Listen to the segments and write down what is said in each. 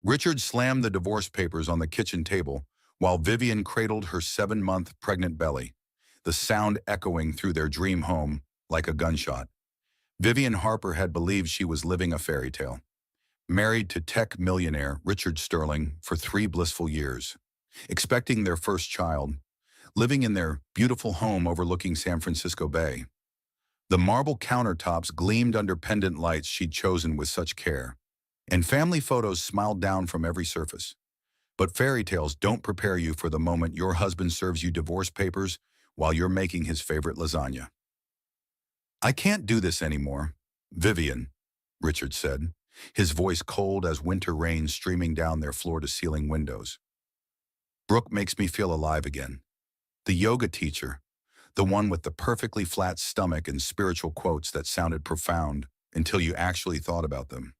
Richard slammed the divorce papers on the kitchen table while Vivian cradled her 7-month pregnant belly, the sound echoing through their dream home like a gunshot. Vivian Harper had believed she was living a fairy tale, married to tech millionaire Richard Sterling for 3 blissful years, expecting their first child, living in their beautiful home overlooking San Francisco Bay. The marble countertops gleamed under pendant lights she'd chosen with such care, and family photos smiled down from every surface. But fairy tales don't prepare you for the moment your husband serves you divorce papers while you're making his favorite lasagna. "I can't do this anymore, Vivian," Richard said, his voice cold as winter rain streaming down their floor-to-ceiling windows. "Brooke makes me feel alive again. The yoga teacher, the one with the perfectly flat stomach and spiritual quotes that sounded profound until you actually thought about them.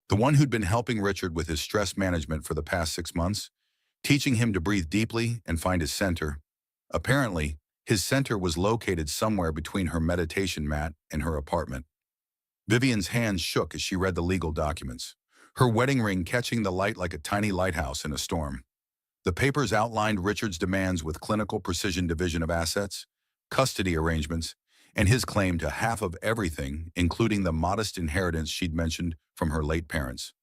The one who'd been helping Richard with his stress management for the past 6 months, teaching him to breathe deeply and find his center. Apparently, his center was located somewhere between her meditation mat and her apartment." Vivian's hands shook as she read the legal documents, her wedding ring catching the light like a tiny lighthouse in a storm. The papers outlined Richard's demands with clinical precision division of assets, custody arrangements, and his claim to half of everything, including the modest inheritance she'd mentioned from her late parents.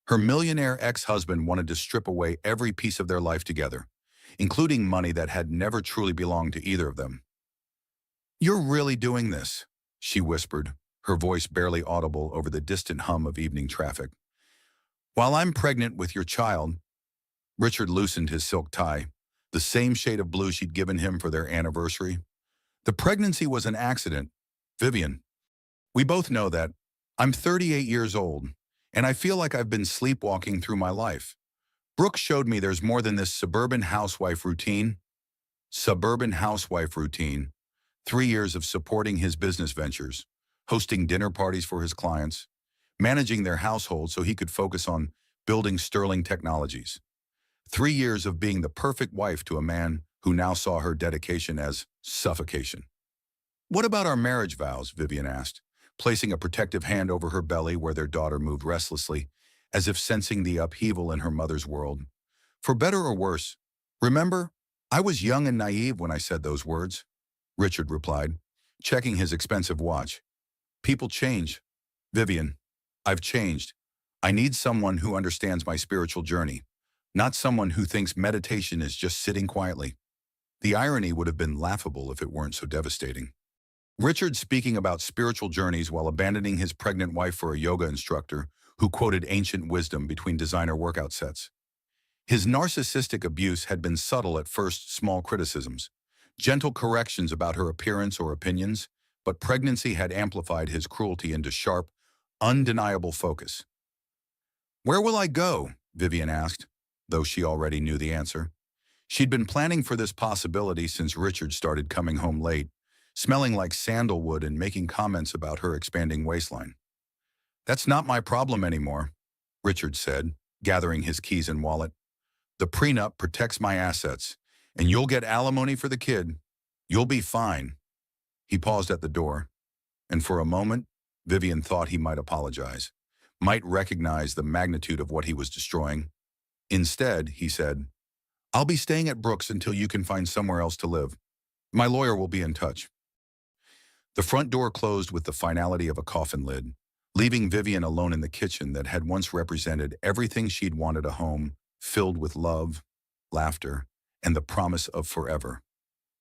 Her millionaire ex-husband wanted to strip away every piece of their life together, including money that had never truly belonged to either of them. "You're really doing this," she whispered, her voice barely audible over the distant hum of evening traffic. "While I'm pregnant with your child." Richard loosened his silk tie, the same shade of blue she'd given him for their anniversary. "The pregnancy was an accident, Vivian. We both know that. I'm 38 years old, and I feel like I've been sleepwalking through my life. Brooke showed me there's more than this suburban housewife routine." Suburban housewife routine. 3 years of supporting his business ventures, hosting dinner parties for his clients, managing their household so he could focus on building sterling technologies. 3 years of being the perfect wife to a man who now saw her dedication as suffocation. "What about our marriage vows?" Vivian asked, placing a protective hand over her belly where their daughter moved restlessly, as if sensing the upheaval in her mother's world. "For better or worse, remember, I was young and naive when I said those words," Richard replied, checking his expensive watch. "People change. Vivian, I've changed. I need someone who understands my spiritual journey, not someone who thinks meditation is just sitting quietly." The irony would have been laughable if it weren't so devastating. Richard speaking about spiritual journeys while abandoning his pregnant wife for a yoga instructor who quoted ancient wisdom between designer workout sets. His narcissistic abuse had been subtle at first, small criticisms, gentle corrections about her appearance or opinions, but pregnancy had amplified his cruelty into sharp, undeniable focus. "Where will I go?" Vivian asked, though she already knew the answer. She'd been planning for this possibility since Richard started coming home late, smelling like sandalwood and making comments about her expanding waistline. "That's not my problem anymore," Richard said, gathering his keys and wallet. "The prenup protects my assets, and you'll get alimony for the kid. You'll be fine." He paused at the door, and for a moment, Vivian thought he might apologize, might recognize the magnitude of what he was destroying. Instead, he said, "I'll be staying at Brooks until you can find somewhere else to live. My lawyer will be in touch." The front door closed with the finality of a coffin lid, leaving Vivian alone in the kitchen that had once represented everything she'd wanted: a home filled with love, laughter, and the promise of forever.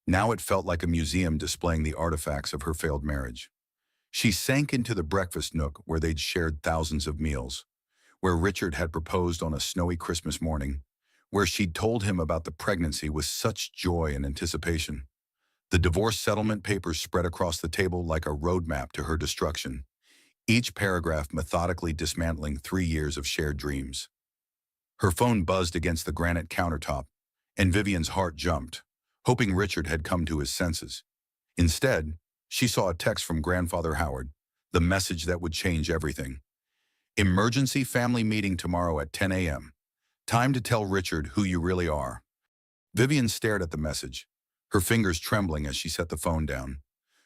Now it felt like a museum displaying the artifacts of her failed marriage. She sank into the breakfast nook where they'd shared thousands of meals, where Richard had proposed on a snowy Christmas morning, where she'd told him about the pregnancy with such joy and anticipation. The divorce settlement papers spread across the table like a roadmap to her destruction, each paragraph methodically dismantling 3 years of shared dreams. Her phone buzzed against the granite countertop, and Vivian's heart jumped, hoping Richard had come to his senses. Instead, she saw a text from Grandfather Howard, the message that would change everything. "Emergency family meeting tomorrow at 10 a.m. Time to tell Richard who you really are." Vivian stared at the message, her fingers trembling as she set the phone down.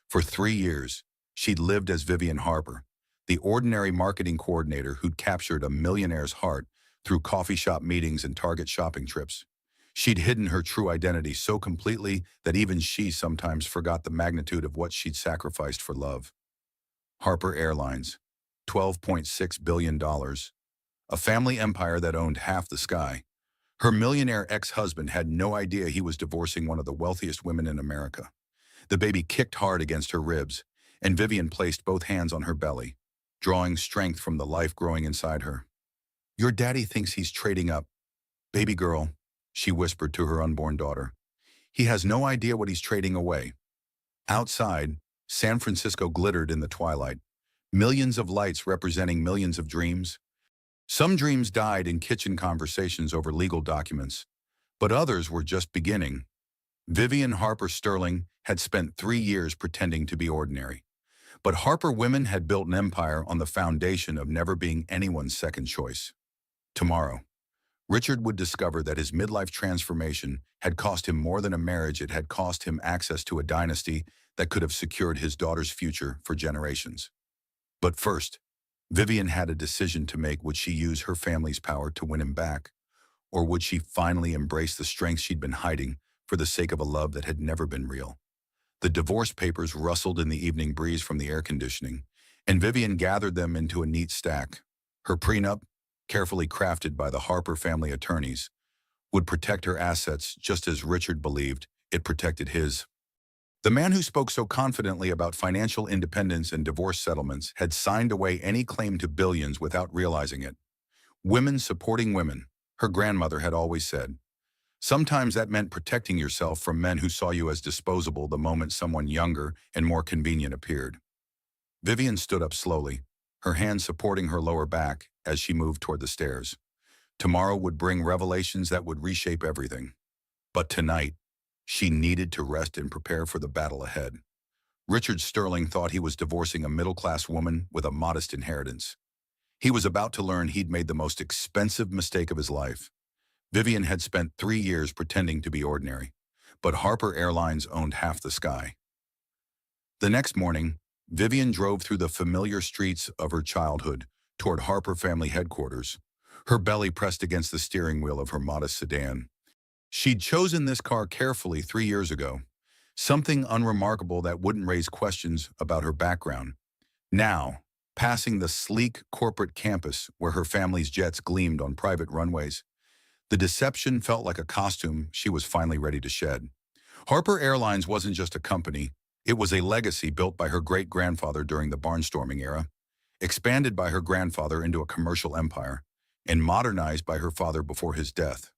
For 3 years, she'd lived as Vivian Harper, the ordinary marketing coordinator who'd captured a millionaire's heart through coffee shop meetings and Target shopping trips. She'd hidden her true identity so completely that even she sometimes forgot the magnitude of what she'd sacrificed for love. Harper Airlines, $12.6 billion, a family empire that owned half the sky. Her millionaire ex-husband had no idea he was divorcing one of the wealthiest women in America. The baby kicked hard against her ribs, and Vivian placed both hands on her belly, drawing strength from the life growing inside her. "Your daddy thinks he's trading up. Baby girl," she whispered to her unborn daughter. "He has no idea what he's trading away." Outside, San Francisco glittered in the twilight, millions of lights representing millions of dreams. Some dreams died in kitchen conversations over legal documents, but others were just beginning. Vivian Harper Sterling had spent 3 years pretending to be ordinary. But Harper women had built an empire on the foundation of never being anyone's second choice. Tomorrow, Richard would discover that his midlife transformation had cost him more than a marriage. It had cost him access to a dynasty that could have secured his daughter's future for generations. But first, Vivian had a decision to make. Would she use her family's power to win him back? Or would she finally embrace the strength she'd been hiding for the sake of a love that had never been real? The divorce papers rustled in the evening breeze from the air conditioning, and Vivian gathered them into a neat stack. Her prenup, carefully crafted by the Harper family attorneys, would protect her assets just as Richard believed it protected his. The man who spoke so confidently about financial independence and divorce settlements had signed away any claim to billions without realizing it. Women supporting women, her grandmother had always said. Sometimes that meant protecting yourself from men who saw you as disposable the moment someone younger and more convenient appeared. Vivian stood up slowly, her hands supporting her lower back as she moved toward the stairs. Tomorrow would bring revelations that would reshape everything. But tonight, she needed to rest and prepare for the battle ahead. Richard Sterling thought he was divorcing a middle-class woman with a modest inheritance. He was about to learn he'd made the most expensive mistake of his life. Vivian had spent 3 years pretending to be ordinary, but Harper Airlines owned half the sky. The next morning, Vivian drove through the familiar streets of her childhood toward Harper family headquarters, her belly pressed against the steering wheel of her modest sedan. She'd chosen this car carefully 3 years ago, something unremarkable that wouldn't raise questions about her background. Now, passing the sleek corporate campus where her family's jets gleamed on private runways, the deception felt like a costume she was finally ready to shed. Harper Airlines wasn't just a company, it was a legacy built by her great-grandfather during the barnstorming era, expanded by her grandfather into a commercial empire, and modernized by her father before his death.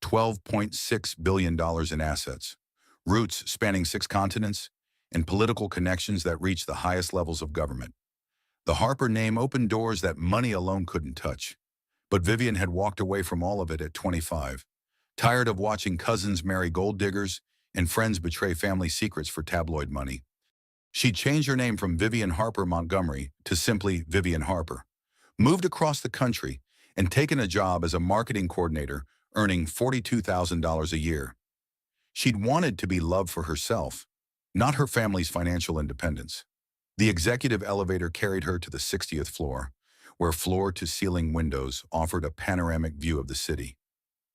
$12.6 billion in assets, roots spanning 6 continents, and political connections that reach the highest levels of government. The Harper name opened doors that money alone couldn't touch. But Vivian had walked away from all of it at 25, tired of watching cousins marry gold diggers and friends betray family secrets for tabloid money. She'd changed her name from Vivian Harper Montgomery to simply Vivian Harper, moved across the country, and taken a job as a marketing coordinator, earning $42,000 a year. She'd wanted to be loved for herself, not her family's financial independence. The executive elevator carried her to the 60th floor, where floor-to-ceiling windows offered a panoramic view of the city.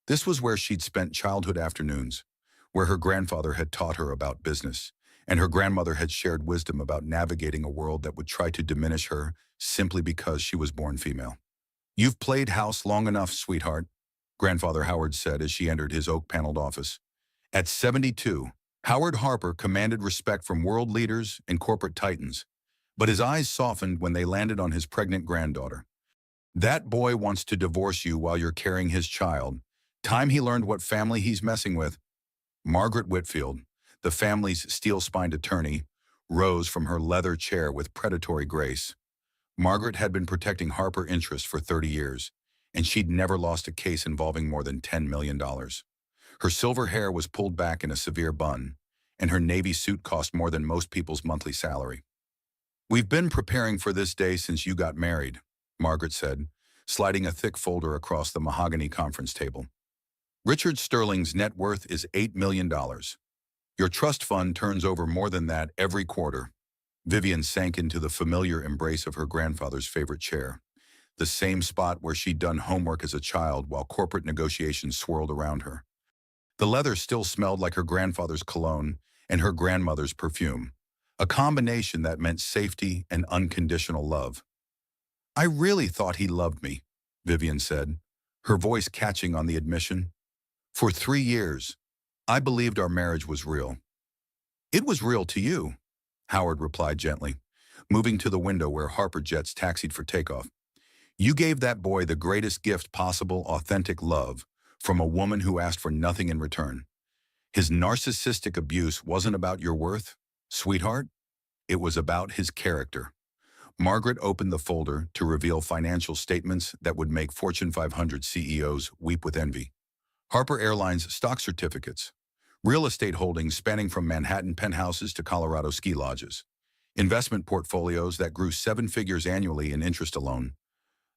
This was where she'd spent childhood afternoons, where her grandfather had taught her about business, and her grandmother had shared wisdom about navigating a world that would try to diminish her simply because she was born female. "You've played house long enough, sweetheart," Grandfather Howard said as she entered his oak-paneled office. At 72, Howard Harper commanded respect from world leaders and corporate titans, but his eyes softened when they landed on his pregnant granddaughter. "That boy wants to divorce you while you're carrying his child. Time he learned what family he's messing with." Margaret Whitfield, the family's steel-spined attorney, rose from her leather chair with predatory grace. Margaret had been protecting Harper interests for 30 years, and she'd never lost a case involving more than $10 million. Her silver hair was pulled back in a severe bun, and her navy suit cost more than most people's monthly salary. "We've been preparing for this day since you got married," Margaret said, sliding a thick folder across the mahogany conference table. "Richard Sterling's net worth is $8 million. Your trust fund turns over more than that every quarter." Vivian sank into the familiar embrace of her grandfather's favorite chair. the same spot where she'd done homework as a child while corporate negotiations swirled around her. The leather still smelled like her grandfather's cologne and her grandmother's perfume, a combination that meant safety and unconditional love. "I really thought he loved me," Vivian said, her voice catching on the admission. "For 3 years, I believed our marriage was real." "It was real to you," Howard replied gently, moving to the window where Harper jets taxied for takeoff. "You gave that boy the greatest gift possible, authentic love, from a woman who asked for nothing in return. His narcissistic abuse wasn't about your worth, sweetheart. It was about his character." Margaret opened the folder to reveal financial statements that would make Fortune 500 CEOs weep with envy. Harper Airlines stock certificates, real estate holdings spanning from Manhattan penthouses to Colorado ski lodges, investment portfolios that grew 7 figures annually in interest alone.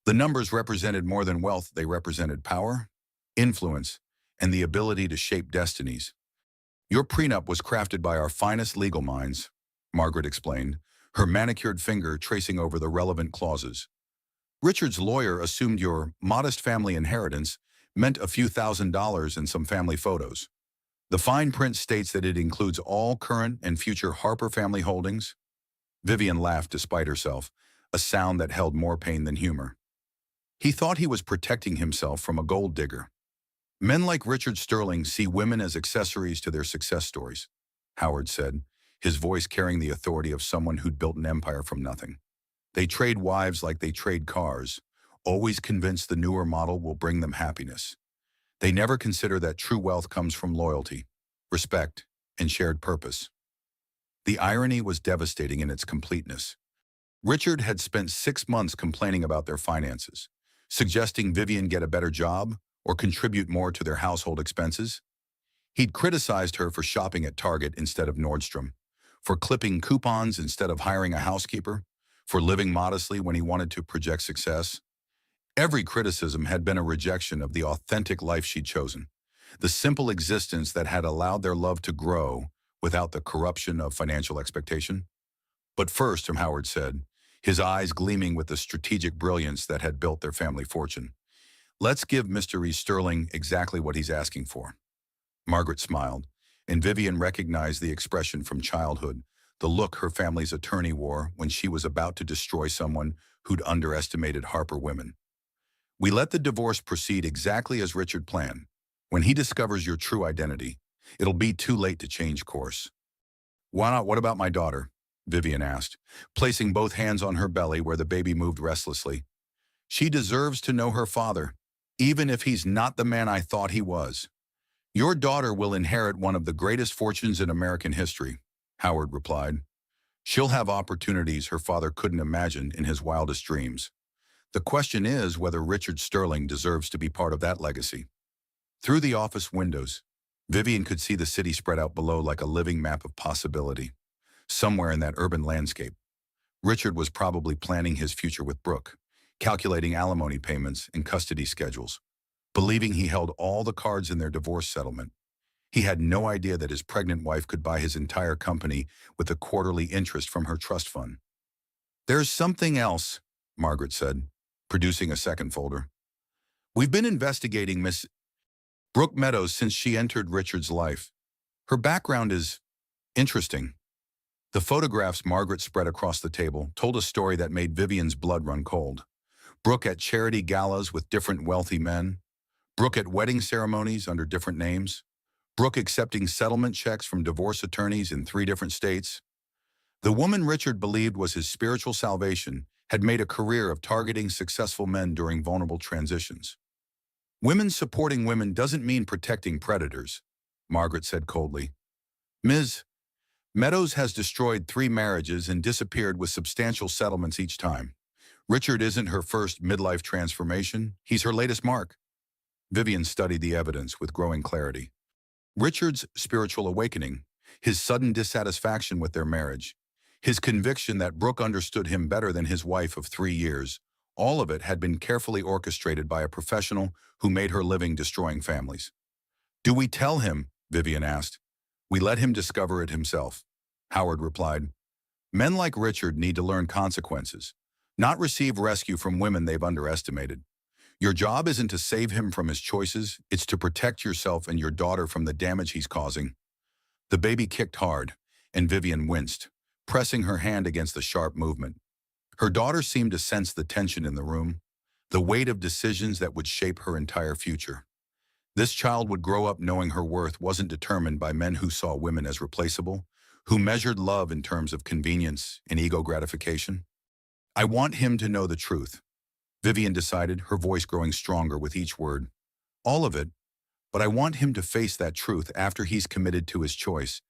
The numbers represented more than wealth, they represented power, influence, and the ability to shape destinies. "Your prenup was crafted by our finest legal minds," Margaret explained, her manicured finger tracing over the relevant clauses. "Richard's lawyer assumed your modest family inheritance meant a few $1,000s and some family photos. The fine print states that it includes all current and future Harper family holdings." Vivian laughed despite herself, a sound that held more pain than humor. "He thought he was protecting himself from a gold digger." "Men like Richard Sterling see women as accessories to their success stories," Howard said, his voice carrying the authority of someone who'd built an empire from nothing. "They trade wives like they trade cars, always convinced the newer model will bring them happiness. They never consider that true wealth comes from loyalty, respect, and shared purpose." The irony was devastating in its completeness. Richard had spent 6 months complaining about their finances, suggesting Vivian get a better job or contribute more to their household expenses. He'd criticized her for shopping at Target instead of Nordstrom, for clipping coupons instead of hiring a housekeeper, for living modestly when he wanted to project success. Every criticism had been a rejection of the authentic life she'd chosen, the simple existence that had allowed their love to grow without the corruption of financial expectation. "But first," Howard said, his eyes gleaming with the strategic brilliance that had built their family fortune, "let's give Mr. E. Sterling exactly what he's asking for." Margaret smiled, and Vivian recognized the expression from childhood, the look her family's attorney wore when she was about to destroy someone who'd underestimated Harper women. "We let the divorce proceed exactly as Richard planned. When he discovers your true identity, it'll be too late to change course." "Why not? What about my daughter?" Vivian asked, placing both hands on her belly where the baby moved restlessly. "She deserves to know her father, even if he's not the man I thought he was." "Your daughter will inherit one of the greatest fortunes in American history," Howard replied. "She'll have opportunities her father couldn't imagine in his wildest dreams. The question is whether Richard Sterling deserves to be part of that legacy." Through the office windows, Vivian could see the city spread out below like a living map of possibility. Somewhere in that urban landscape, Richard was probably planning his future with Brooke, calculating alimony payments and custody schedules, believing he held all the cards in their divorce settlement. He had no idea that his pregnant wife could buy his entire company with the quarterly interest from her trust fund. "There's something else," Margaret said, producing a second folder. "We've been investigating Miss Brooke Meadows since she entered Richard's life. Her background is interesting." The photographs Margaret spread across the table told a story that made Vivian's blood run cold. Brooke at charity galas with different wealthy men, Brooke at wedding ceremonies under different names, Brooke accepting settlement checks from divorce attorneys in 3 different states. The woman Richard believed was his spiritual salvation had made a career of targeting successful men during vulnerable transitions. "Women supporting women doesn't mean protecting predators," Margaret said coldly. "Ms. Meadows has destroyed 3 marriages and disappeared with substantial settlements each time. Richard isn't her first midlife transformation, he's her latest mark." Vivian studied the evidence with growing clarity. Richard's spiritual awakening, his sudden dissatisfaction with their marriage, his conviction that Brooke understood him better than his wife of 3 years, all of it had been carefully orchestrated by a professional who made her living destroying families. "Do we tell him?" Vivian asked. "We let him discover it himself," Howard replied. "Men like Richard need to learn consequences, not receive rescue from women they've underestimated. Your job isn't to save him from his choices, it's to protect yourself and your daughter from the damage he's causing. The baby kicked hard, and Vivian winced, pressing her hand against the sharp movement. Her daughter seemed to sense the tension in the room, the weight of decisions that would shape her entire future. This child would grow up knowing her worth wasn't determined by men who saw women as replaceable, who measured love in terms of convenience and ego gratification. I want him to know the truth, Vivian decided, her voice growing stronger with each word. All of it, but I want him to face that truth after he's committed to his choice,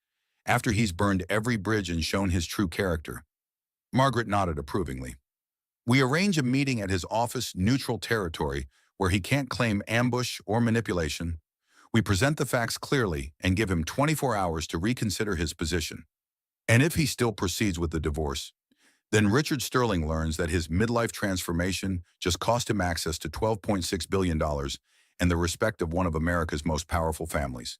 after he's burned every bridge and shown his true character. Margaret nodded approvingly. We arrange a meeting at his office, neutral territory, where he can't claim ambush or manipulation. We present the facts clearly and give him 24 hours to reconsider his position. And if he still proceeds with the divorce, then Richard Sterling learns that his midlife transformation just cost him access to $12.6 billion and the respect of one of America's most powerful families.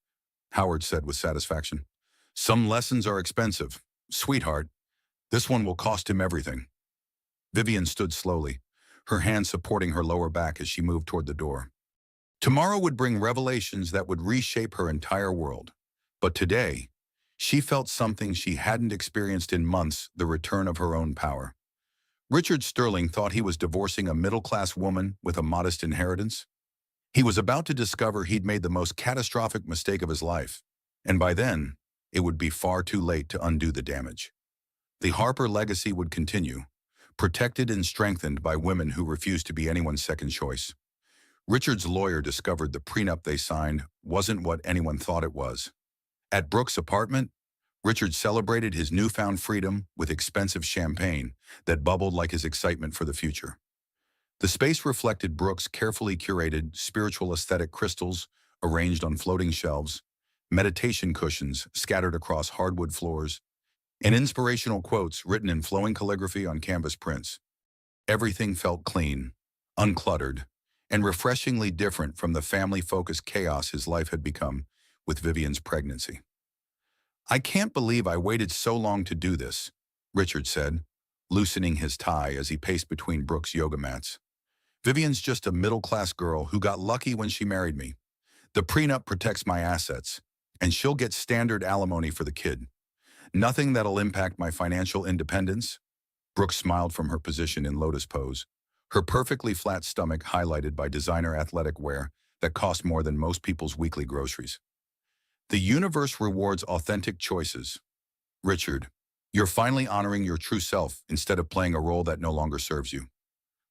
Howard said with satisfaction. Some lessons are expensive. Sweetheart, this one will cost him everything. Vivian stood slowly, her hand supporting her lower back as she moved toward the door. Tomorrow would bring revelations that would reshape her entire world. But today, she felt something she hadn't experienced in months, the return of her own power. Richard Sterling thought he was divorcing a middle-class woman with a modest inheritance. He was about to discover he'd made the most catastrophic mistake of his life, and by then, it would be far too late to undo the damage. The Harper legacy would continue, protected and strengthened by women who refused to be anyone's second choice. Richard's lawyer discovered the prenup they signed wasn't what anyone thought it was. At Brooks' apartment, Richard celebrated his newfound freedom with expensive champagne that bubbled like his excitement for the future. The space reflected Brooks' carefully curated spiritual aesthetic crystals arranged on floating shelves, meditation cushions scattered across hardwood floors, and inspirational quotes written in flowing calligraphy on canvas prints. Everything felt clean, uncluttered, and refreshingly different from the family-focused chaos his life had become with Vivian's pregnancy. I can't believe I waited so long to do this, Richard said, loosening his tie as he paced between Brooks' yoga mats. Vivian's just a middle-class girl who got lucky when she married me. The prenup protects my assets, and she'll get standard alimony for the kid. Nothing that'll impact my financial independence. Brooks smiled from her position in lotus pose, her perfectly flat stomach highlighted by designer athletic wear that cost more than most people's weekly groceries. The universe rewards authentic choices. Richard, you're finally honoring your true self instead of playing a role that no longer serves you.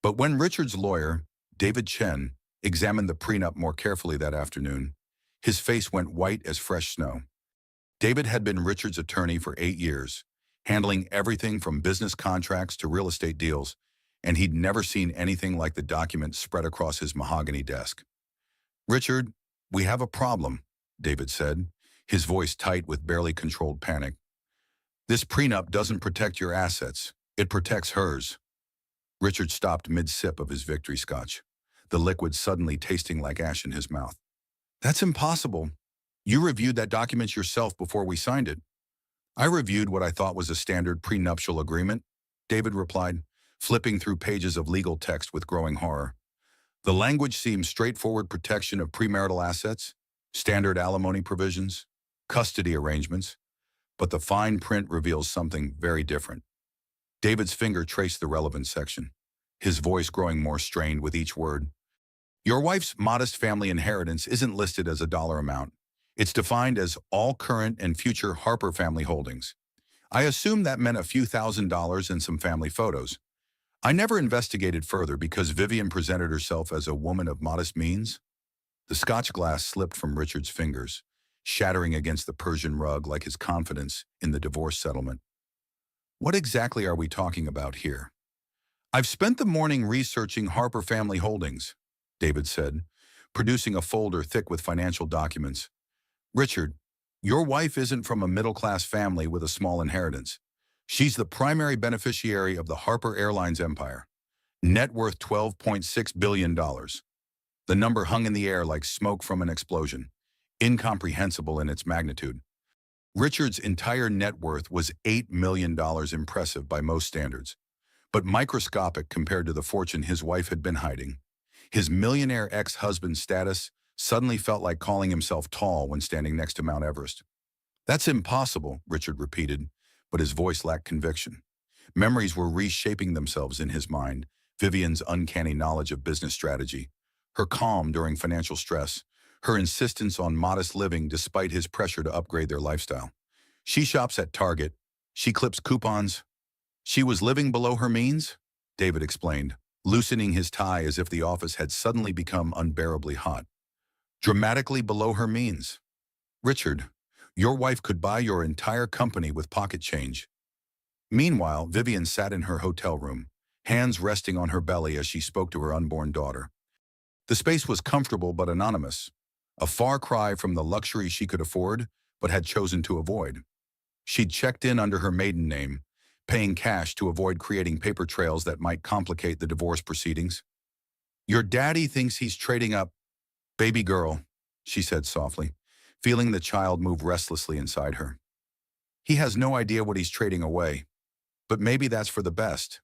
But when Richard's lawyer, David Chen, examined the prenup more carefully that afternoon, his face went white as fresh snow. David had been Richard's attorney for 8 years, handling everything from business contracts to real estate deals, and he'd never seen anything like the document spread across his mahogany desk. Richard, we have a problem, David said, his voice tight with barely controlled panic. This prenup doesn't protect your assets. It protects hers. Richard stopped mid-sip of his victory scotch, the liquid suddenly tasting like ash in his mouth. That's impossible. You reviewed that document yourself before we signed it. I reviewed what I thought was a standard prenuptial agreement, David replied, flipping through pages of legal text with growing horror. The language seemed straightforward: protection of premarital assets, standard alimony provisions, custody arrangements, but the fine print reveals something very different. David's finger traced the relevant section, his voice growing more strained with each word. Your wife's modest family inheritance isn't listed as a dollar amount. It's defined as all current and future Harper family holdings. I assume that meant a few $1,000s and some family photos. I never investigated further because Vivian presented herself as a woman of modest means. The scotch glass slipped from Richard's fingers, shattering against the Persian rug like his confidence in the divorce settlement. What exactly are we talking about here? I've spent the morning researching Harper family holdings, David said, producing a folder thick with financial documents. Richard, your wife isn't from a middle-class family with a small inheritance. She's the primary beneficiary of the Harper Airlines empire. Net worth $12.6 billion. The number hung in the air like smoke from an explosion, incomprehensible in its magnitude. Richard's entire net worth was $8 million, impressive by most standards. but microscopic compared to the fortune his wife had been hiding. His millionaire ex-husband's status suddenly felt like calling himself tall when standing next to Mount Everest. "That's impossible," Richard repeated, but his voice lacked conviction. Memories were reshaping themselves in his mind. Vivian's uncanny knowledge of business strategy, her calm during financial stress, her insistence on modest living despite his pressure to upgrade their lifestyle. She shops at Target. She clips coupons. She was living below her means, David explained, loosening his tie as if the office had suddenly become unbearably hot. Dramatically below her means. "Richard, your wife could buy your entire company with pocket change." Meanwhile, Vivian sat in her hotel room, hands resting on her belly as she spoke to her unborn daughter. The space was comfortable but anonymous, a far cry from the luxury she could afford but had chosen to avoid. She'd checked in under her maiden name, paying cash to avoid creating paper trails that might complicate the divorce proceedings. "Your daddy thinks he's trading up, baby girl," she said softly, feeling the child move restlessly inside her. "He has no idea what he's trading away. But maybe that's for the best.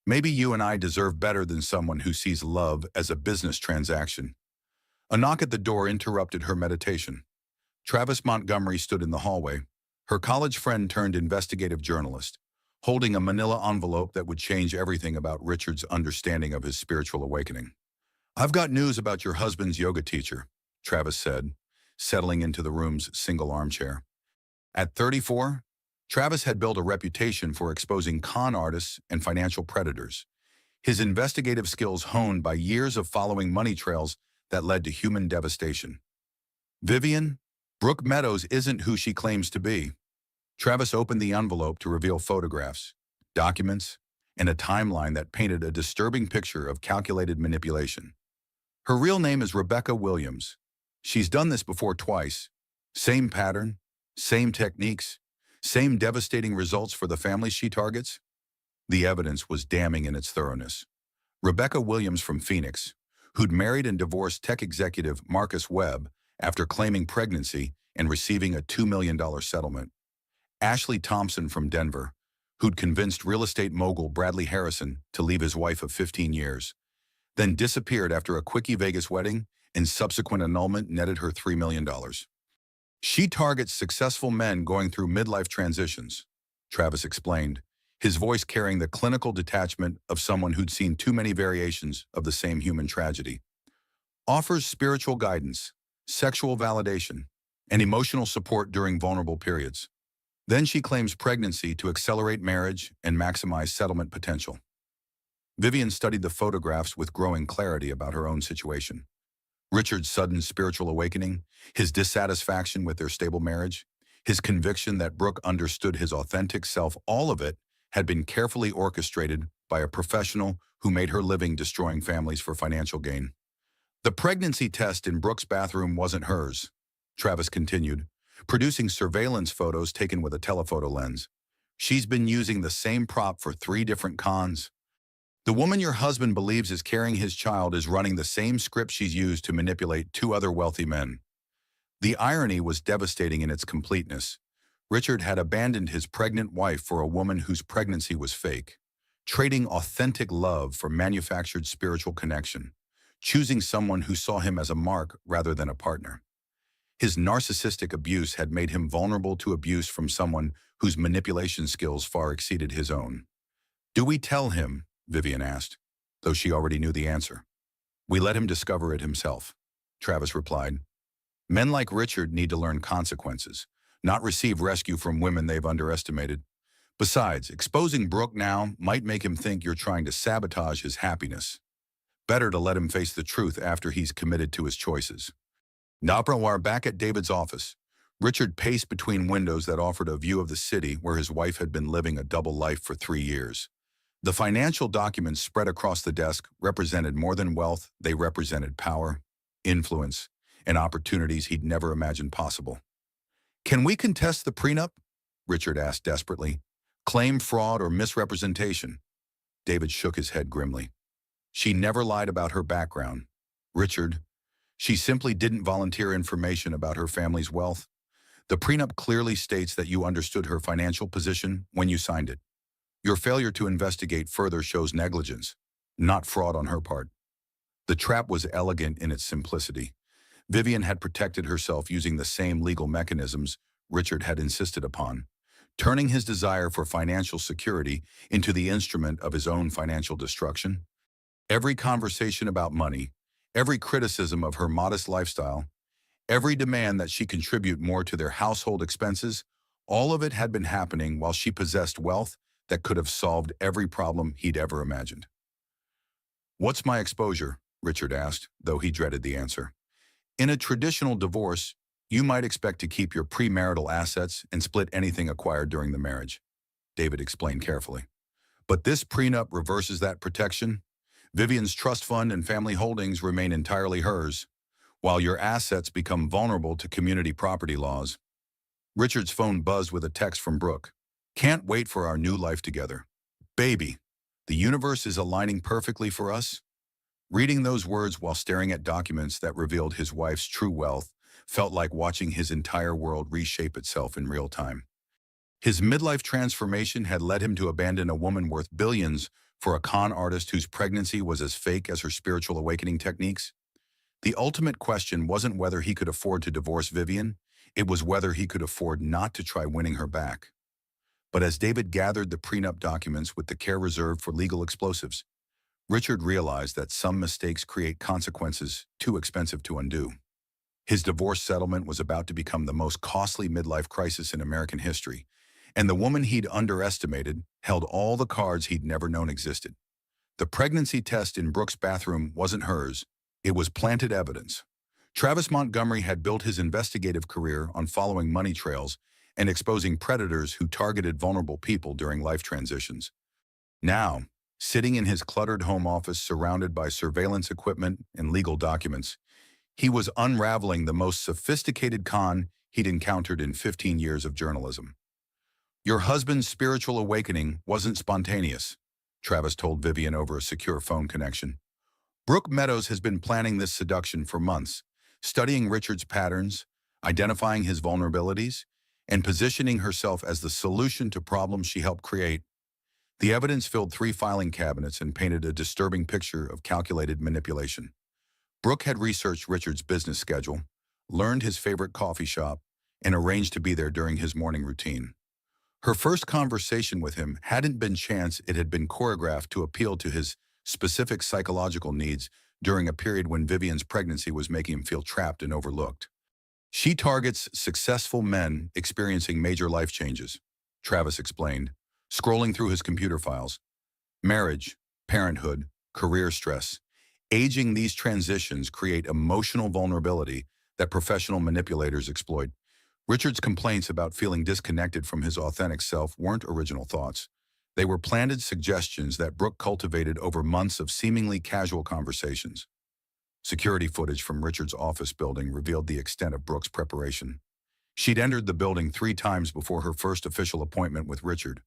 Maybe you and I deserve better than someone who sees love as a business transaction." A knock at the door interrupted her meditation. Travis Montgomery stood in the hallway, her college friend turned investigative journalist, holding a manila envelope that would change everything about Richard's understanding of his spiritual awakening. "I've got news about your husband's yoga teacher," Travis said, settling into the room's single armchair. At 34, Travis had built a reputation for exposing con artists and financial predators, his investigative skills honed by years of following money trails that led to human devastation. "Vivian, Brooke Meadows isn't who she claims to be." Travis opened the envelope to reveal photographs, documents, and a timeline that painted a disturbing picture of calculated manipulation. "Her real name is Rebecca Williams. She's done this before twice. Same pattern, same techniques, same devastating results for the families she targets." The evidence was damning in its thoroughness. Rebecca Williams from Phoenix, who'd married and divorced tech executive Marcus Webb after claiming pregnancy and receiving a $2 million settlement. Ashley Thompson from Denver, who'd convinced real estate mogul Bradley Harrison to leave his wife of 15 years, then disappeared after a quickie Vegas wedding and subsequent annulment netted her $3 million. "She targets successful men going through midlife transitions," Travis explained, his voice carrying the clinical detachment of someone who'd seen too many variations of the same human tragedy. "Offers spiritual guidance, sexual validation, and emotional support during vulnerable periods. Then she claims pregnancy to accelerate marriage and maximize settlement potential." Vivian studied the photographs with growing clarity about her own situation. Richard's sudden spiritual awakening, his dissatisfaction with their stable marriage, his conviction that Brooke understood his authentic self, all of it had been carefully orchestrated by a professional who made her living destroying families for financial gain. "The pregnancy test in Brooke's bathroom wasn't hers," Travis continued, producing surveillance photos taken with a telephoto lens. "She's been using the same prop for 3 different cons. The woman your husband believes is carrying his child is running the same script she's used to manipulate 2 other wealthy men." The irony was devastating in its completeness. Richard had abandoned his pregnant wife for a woman whose pregnancy was fake, trading authentic love for manufactured spiritual connection, choosing someone who saw him as a mark rather than a partner. His narcissistic abuse had made him vulnerable to abuse from someone whose manipulation skills far exceeded his own. "Do we tell him?" Vivian asked, though she already knew the answer. "We let him discover it himself," Travis replied. "Men like Richard need to learn consequences, not receive rescue from women they've underestimated. Besides, exposing Brooke now might make him think you're trying to sabotage his happiness. Better to let him face the truth after he's committed to his choices." Nabrawar back at David's office, Richard paced between windows that offered a view of the city where his wife had been living a double life for 3 years. The financial documents spread across the desk represented more than wealth, they represented power, influence, and opportunities he'd never imagined possible. "Can we contest the prenup?" Richard asked desperately. "Claim fraud or misrepresentation?" David shook his head grimly. "She never lied about her background, Richard. She simply didn't volunteer information about her family's wealth. The prenup clearly states that you understood her financial position when you signed it." Your failure to investigate further shows negligence, not fraud on her part. The trap was elegant in its simplicity. Vivian had protected herself using the same legal mechanisms Richard had insisted upon, turning his desire for financial security into the instrument of his own financial destruction. Every conversation about money, every criticism of her modest lifestyle, every demand that she contribute more to their household expenses, all of it had been happening while she possessed wealth that could have solved every problem he'd ever imagined. "What's my exposure?" Richard asked, though he dreaded the answer. "In a traditional divorce, you might expect to keep your premarital assets and split anything acquired during the marriage," David explained carefully. "But this prenup reverses that protection. Vivian's trust fund and family holdings remain entirely hers, while your assets become vulnerable to community property laws." Richard's phone buzzed with a text from Brooke. "Can't wait for our new life together. Baby, the universe is aligning perfectly for us." Reading those words while staring at documents that revealed his wife's true wealth felt like watching his entire world reshape itself in real time. His midlife transformation had led him to abandon a woman worth billions for a con artist whose pregnancy was as fake as her spiritual awakening techniques. The ultimate question wasn't whether he could afford to divorce Vivian, it was whether he could afford not to try winning her back. But as David gathered the prenup documents with the care reserved for legal explosives, Richard realized that some mistakes create consequences too expensive to undo. His divorce settlement was about to become the most costly midlife crisis in American history, and the woman he'd underestimated held all the cards he'd never known existed. The pregnancy test in Brooke's bathroom wasn't hers, it was planted evidence. Travis Montgomery had built his investigative career on following money trails and exposing predators who targeted vulnerable people during life transitions. Now, sitting in his cluttered home office surrounded by surveillance equipment and legal documents, he was unraveling the most sophisticated con he'd encountered in 15 years of journalism. "Your husband's spiritual awakening wasn't spontaneous," Travis told Vivian over a secure phone connection. "Brooke Meadows has been planning this seduction for months, studying Richard's patterns, identifying his vulnerabilities, and positioning herself as the solution to problems she helped create." The evidence filled 3 filing cabinets and painted a disturbing picture of calculated manipulation. Brooke had researched Richard's business schedule, learned his favorite coffee shop, and arranged to be there during his morning routine. Her first conversation with him hadn't been chance, it had been choreographed to appeal to his specific psychological needs during a period when Vivian's pregnancy was making him feel trapped and overlooked. "She targets successful men experiencing major life changes," Travis explained, scrolling through his computer files. "Marriage, parenthood, career stress. Aging, these transitions create emotional vulnerability that professional manipulators exploit." Richard's complaints about feeling disconnected from his authentic self weren't original thoughts. They were planted suggestions that Brooke cultivated over months of seemingly casual conversations. Security footage from Richard's office building revealed the extent of Brooke's preparation. She'd entered the building 3 times before her first official appointment with Richard,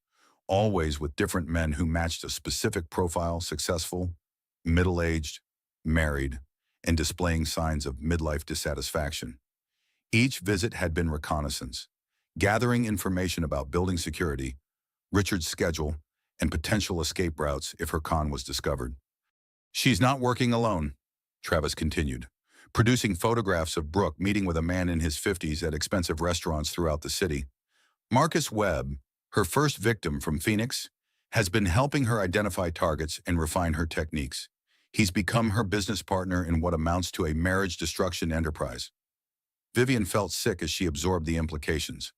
always with different men who matched a specific profile: successful, middle-aged, married, and displaying signs of midlife dissatisfaction. Each visit had been reconnaissance, gathering information about building security, Richard's schedule, and potential escape routes if her con was discovered. "She's not working alone," Travis continued, producing photographs of Brooke meeting with a man in his 50s at expensive restaurants throughout the city. Marcus Webb, her first victim from Phoenix, has been helping her identify targets and refine her techniques. He's become her business partner in what amounts to a marriage destruction enterprise. Vivian felt sick as she absorbed the implications.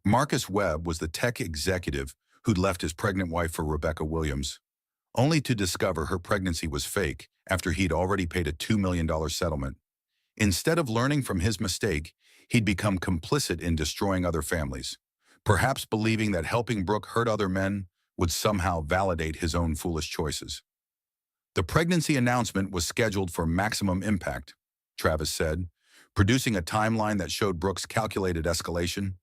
Marcus Webb was the tech executive who'd left his pregnant wife for Rebecca Williams, only to discover her pregnancy was fake after he'd already paid a $2 million settlement. Instead of learning from his mistake, he'd become complicit in destroying other families, perhaps believing that helping Brooke hurt other men would somehow validate his own foolish choices. "The pregnancy announcement was scheduled for maximum impact," Travis said, producing a timeline that showed Brooke's calculated escalation.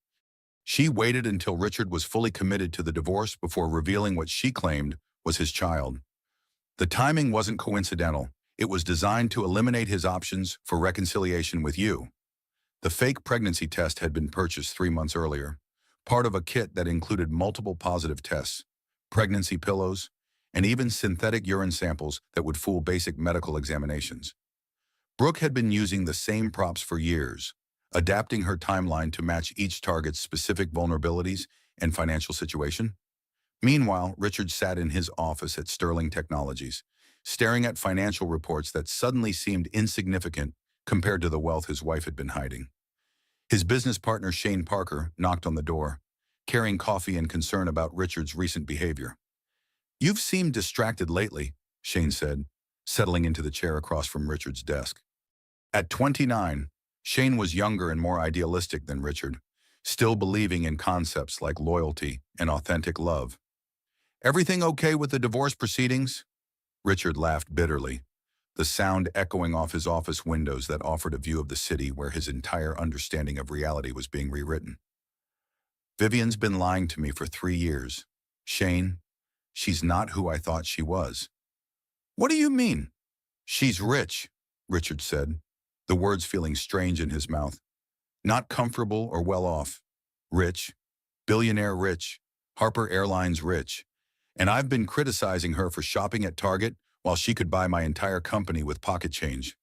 She waited until Richard was fully committed to the divorce before revealing what she claimed was his child. "The timing wasn't coincidental. It was designed to eliminate his options for reconciliation with you." The fake pregnancy test had been purchased 3 months earlier, part of a kit that included multiple positive tests, pregnancy pillows, and even synthetic urine samples that would fool basic medical examinations. Brooke had been using the same props for years, adapting her timeline to match each target's specific vulnerabilities and financial situation. Meanwhile, Richard sat in his office at Sterling Technologies, staring at financial reports that suddenly seemed insignificant compared to the wealth his wife had been hiding. His business partner Shane Parker knocked on the door, carrying coffee and concern about Richard's recent behavior. "You've seemed distracted lately," Shane said, settling into the chair across from Richard's desk. At 29, Shane was younger and more idealistic than Richard, still believing in concepts like loyalty and authentic love. "Everything okay with the divorce proceedings?" Richard laughed bitterly, the sound echoing off his office windows that offered a view of the city where his entire understanding of reality was being rewritten. "Vivian's been lying to me for 3 years. Shane, she's not who I thought she was." "What do you mean?" "She's rich," Richard said, the words feeling strange in his mouth. "Not comfortable or well off. Rich. Billionaire rich. Harper Airlines rich. And I've been criticizing her for shopping at Target while she could buy my entire company with pocket change."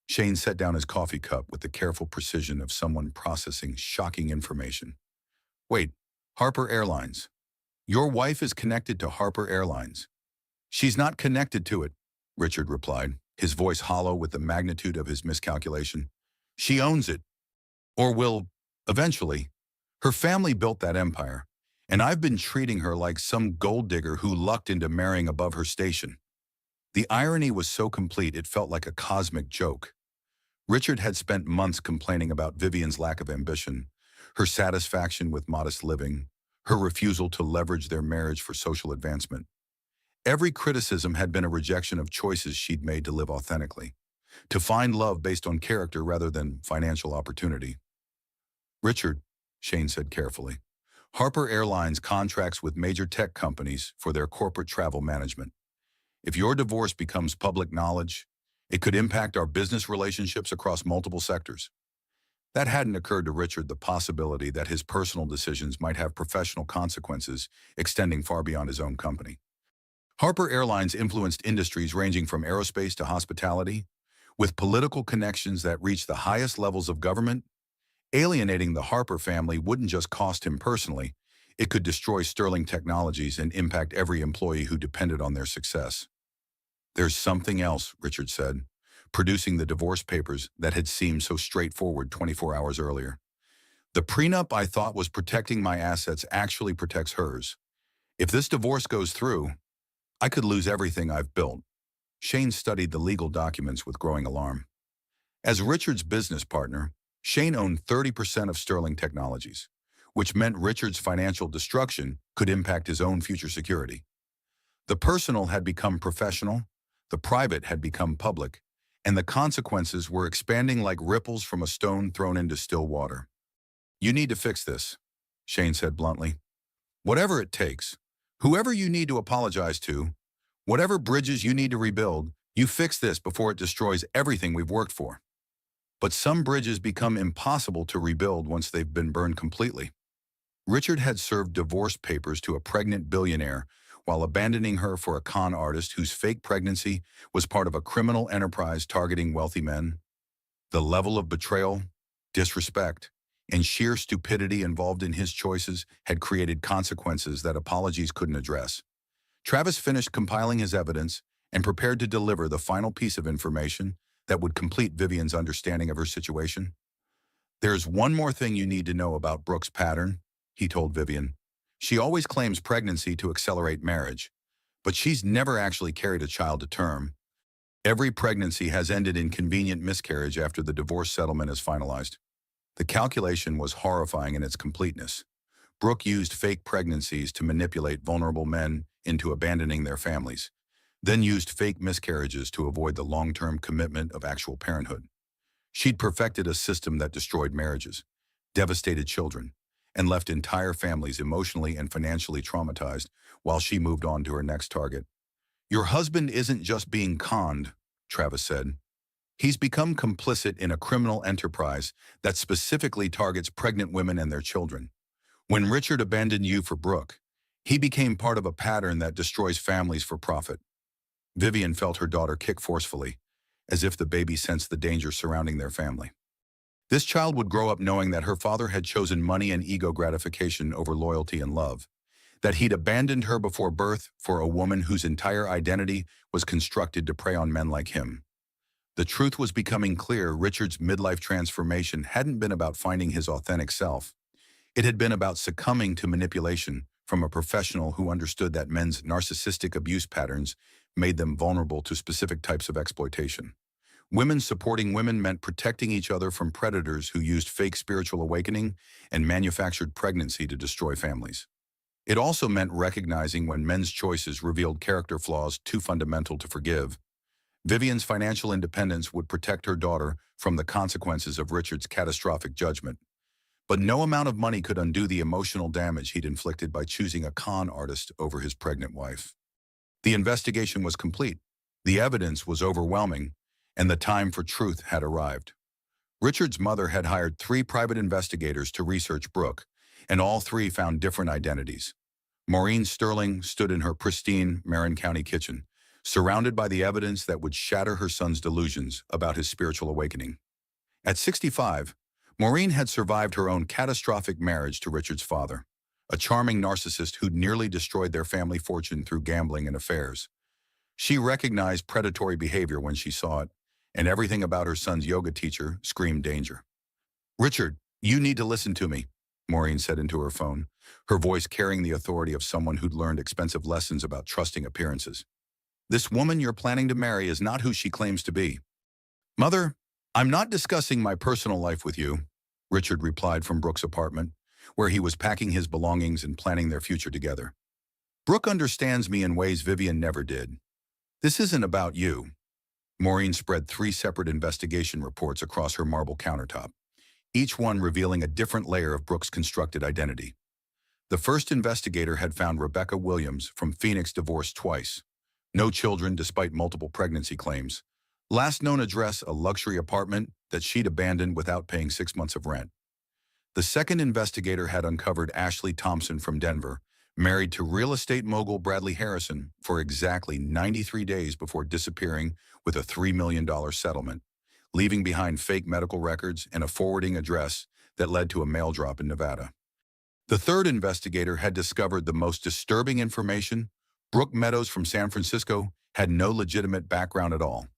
Shane set down his coffee cup with the careful precision of someone processing shocking information. "Wait, Harper Airlines. Your wife is connected to Harper Airlines." "She's not connected to it," Richard replied, his voice hollow with the magnitude of his miscalculation. "She owns it. Or will, eventually. Her family built that empire, and I've been treating her like some gold digger who lucked into marrying above her station." The irony was so complete it felt like a cosmic joke. Richard had spent months complaining about Vivian's lack of ambition, her satisfaction with modest living, her refusal to leverage their marriage for social advancement. Every criticism had been a rejection of choices she'd made to live authentically, to find love based on character rather than financial opportunity. "Richard," Shane said carefully, "Harper Airlines contracts with major tech companies for their corporate travel management. If your divorce becomes public knowledge, it could impact our business relationships across multiple sectors." That hadn't occurred to Richard, the possibility that his personal decisions might have professional consequences extending far beyond his own company. Harper Airlines influenced industries ranging from aerospace to hospitality, with political connections that reached the highest levels of government. Alienating the Harper family wouldn't just cost him personally, it could destroy Sterling Technologies and impact every employee who depended on their success. "There's something else," Richard said, producing the divorce papers that had seemed so straightforward 24 hours earlier. "The prenup I thought was protecting my assets actually protects hers. If this divorce goes through, I could lose everything I've built." Shane studied the legal documents with growing alarm. As Richard's business partner, Shane owned 30% of Sterling Technologies, which meant Richard's financial destruction could impact his own future security. The personal had become professional, the private had become public, and the consequences were expanding like ripples from a stone thrown into still water. "You need to fix this," Shane said bluntly. "Whatever it takes, whoever you need to apologize to, whatever bridges you need to rebuild, you fix this before it destroys everything we've worked for." But some bridges become impossible to rebuild once they've been burned completely. Richard had served divorce papers to a pregnant billionaire while abandoning her for a con artist whose fake pregnancy was part of a criminal enterprise targeting wealthy men. The level of betrayal, disrespect, and sheer stupidity involved in his choices had created consequences that apologies couldn't address. Travis finished compiling his evidence and prepared to deliver the final piece of information that would complete Vivian's understanding of her situation. "There's one more thing you need to know about Brooke's pattern," he told Vivian. "She always claims pregnancy to accelerate marriage, but she's never actually carried a child to term. Every pregnancy has ended in convenient miscarriage after the divorce settlement is finalized." The calculation was horrifying in its completeness. Brooke used fake pregnancies to manipulate vulnerable men into abandoning their families, then used fake miscarriages to avoid the long-term commitment of actual parenthood. She'd perfected a system that destroyed marriages, devastated children, and left entire families emotionally and financially traumatized while she moved on to her next target. "Your husband isn't just being conned," Travis said. "He's become complicit in a criminal enterprise that specifically targets pregnant women and their children. When Richard abandoned you for Brooke, He became part of a pattern that destroys families for profit. Vivian felt her daughter kick forcefully, as if the baby sensed the danger surrounding their family. This child would grow up knowing that her father had chosen money and ego gratification over loyalty and love, that he'd abandoned her before birth for a woman whose entire identity was constructed to prey on men like him. The truth was becoming clear. Richard's midlife transformation hadn't been about finding his authentic self. It had been about succumbing to manipulation from a professional who understood that men's narcissistic abuse patterns made them vulnerable to specific types of exploitation. Women supporting women meant protecting each other from predators who used fake spiritual awakening and manufactured pregnancy to destroy families. It also meant recognizing when men's choices revealed character flaws too fundamental to forgive. Vivian's financial independence would protect her daughter from the consequences of Richard's catastrophic judgment. But no amount of money could undo the emotional damage he'd inflicted by choosing a con artist over his pregnant wife. The investigation was complete. The evidence was overwhelming, and the time for truth had arrived. Richard's mother had hired 3 private investigators to research Brooke, and all 3 found different identities. Maureen Sterling stood in her pristine Marin County kitchen, surrounded by the evidence that would shatter her son's delusions about his spiritual awakening. At 65, Maureen had survived her own catastrophic marriage to Richard's father, a charming narcissist who'd nearly destroyed their family fortune through gambling and affairs. She recognized predatory behavior when she saw it, and everything about her son's yoga teacher screamed danger. "Richard, you need to listen to me," Maureen said into her phone, her voice carrying the authority of someone who'd learned expensive lessons about trusting appearances. "This woman you're planning to marry is not who she claims to be." "Mother, I'm not discussing my personal life with you," Richard replied from Brooke's apartment, where he was packing his belongings and planning their future together. "Brooke understands me in ways Vivian never did. This isn't about you." Maureen spread 3 separate investigation reports across her marble countertop, each one revealing a different layer of Brooke's constructed identity. The first investigator had found Rebecca Williams from Phoenix, divorced twice. No children despite multiple pregnancy claims. Last known address, a luxury apartment that she'd abandoned without paying 6 months of rent. The second investigator had uncovered Ashley Thompson from Denver, married to real estate mogul Bradley Harrison for exactly 93 days before disappearing with a $3 million settlement, leaving behind fake medical records and a forwarding address that led to a mail drop in Nevada. The third investigator had discovered the most disturbing information. Brooke Meadows from San Francisco had no legitimate background at all.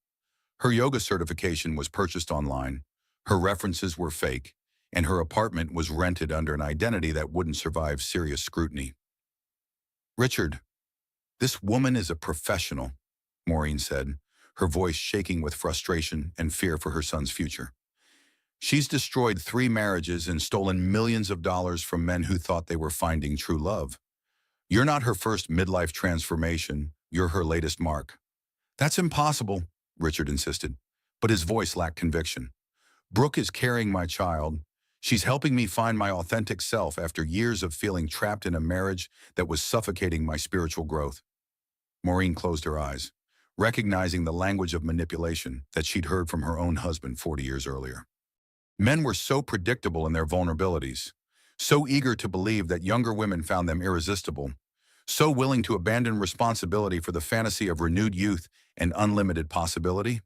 Her yoga certification was purchased online, her references were fake, and her apartment was rented under an identity that wouldn't survive serious scrutiny. "Richard, this woman is a professional," Maureen said, her voice shaking with frustration and fear for her son's future. "She's destroyed 3 marriages and stolen millions of dollars from men who thought they were finding true love. You're not her first midlife transformation, you're her latest mark." "That's impossible," Richard insisted, but his voice lacked conviction. "Brooke is carrying my child. She's helping me find my authentic self after years of feeling trapped in a marriage that was suffocating my spiritual growth." Maureen closed her eyes, recognizing the language of manipulation that she'd heard from her own husband 40 years earlier. Men were so predictable in their vulnerabilities, so eager to believe that younger women found them irresistible, so willing to abandon responsibility for the fantasy of renewed youth and unlimited possibility.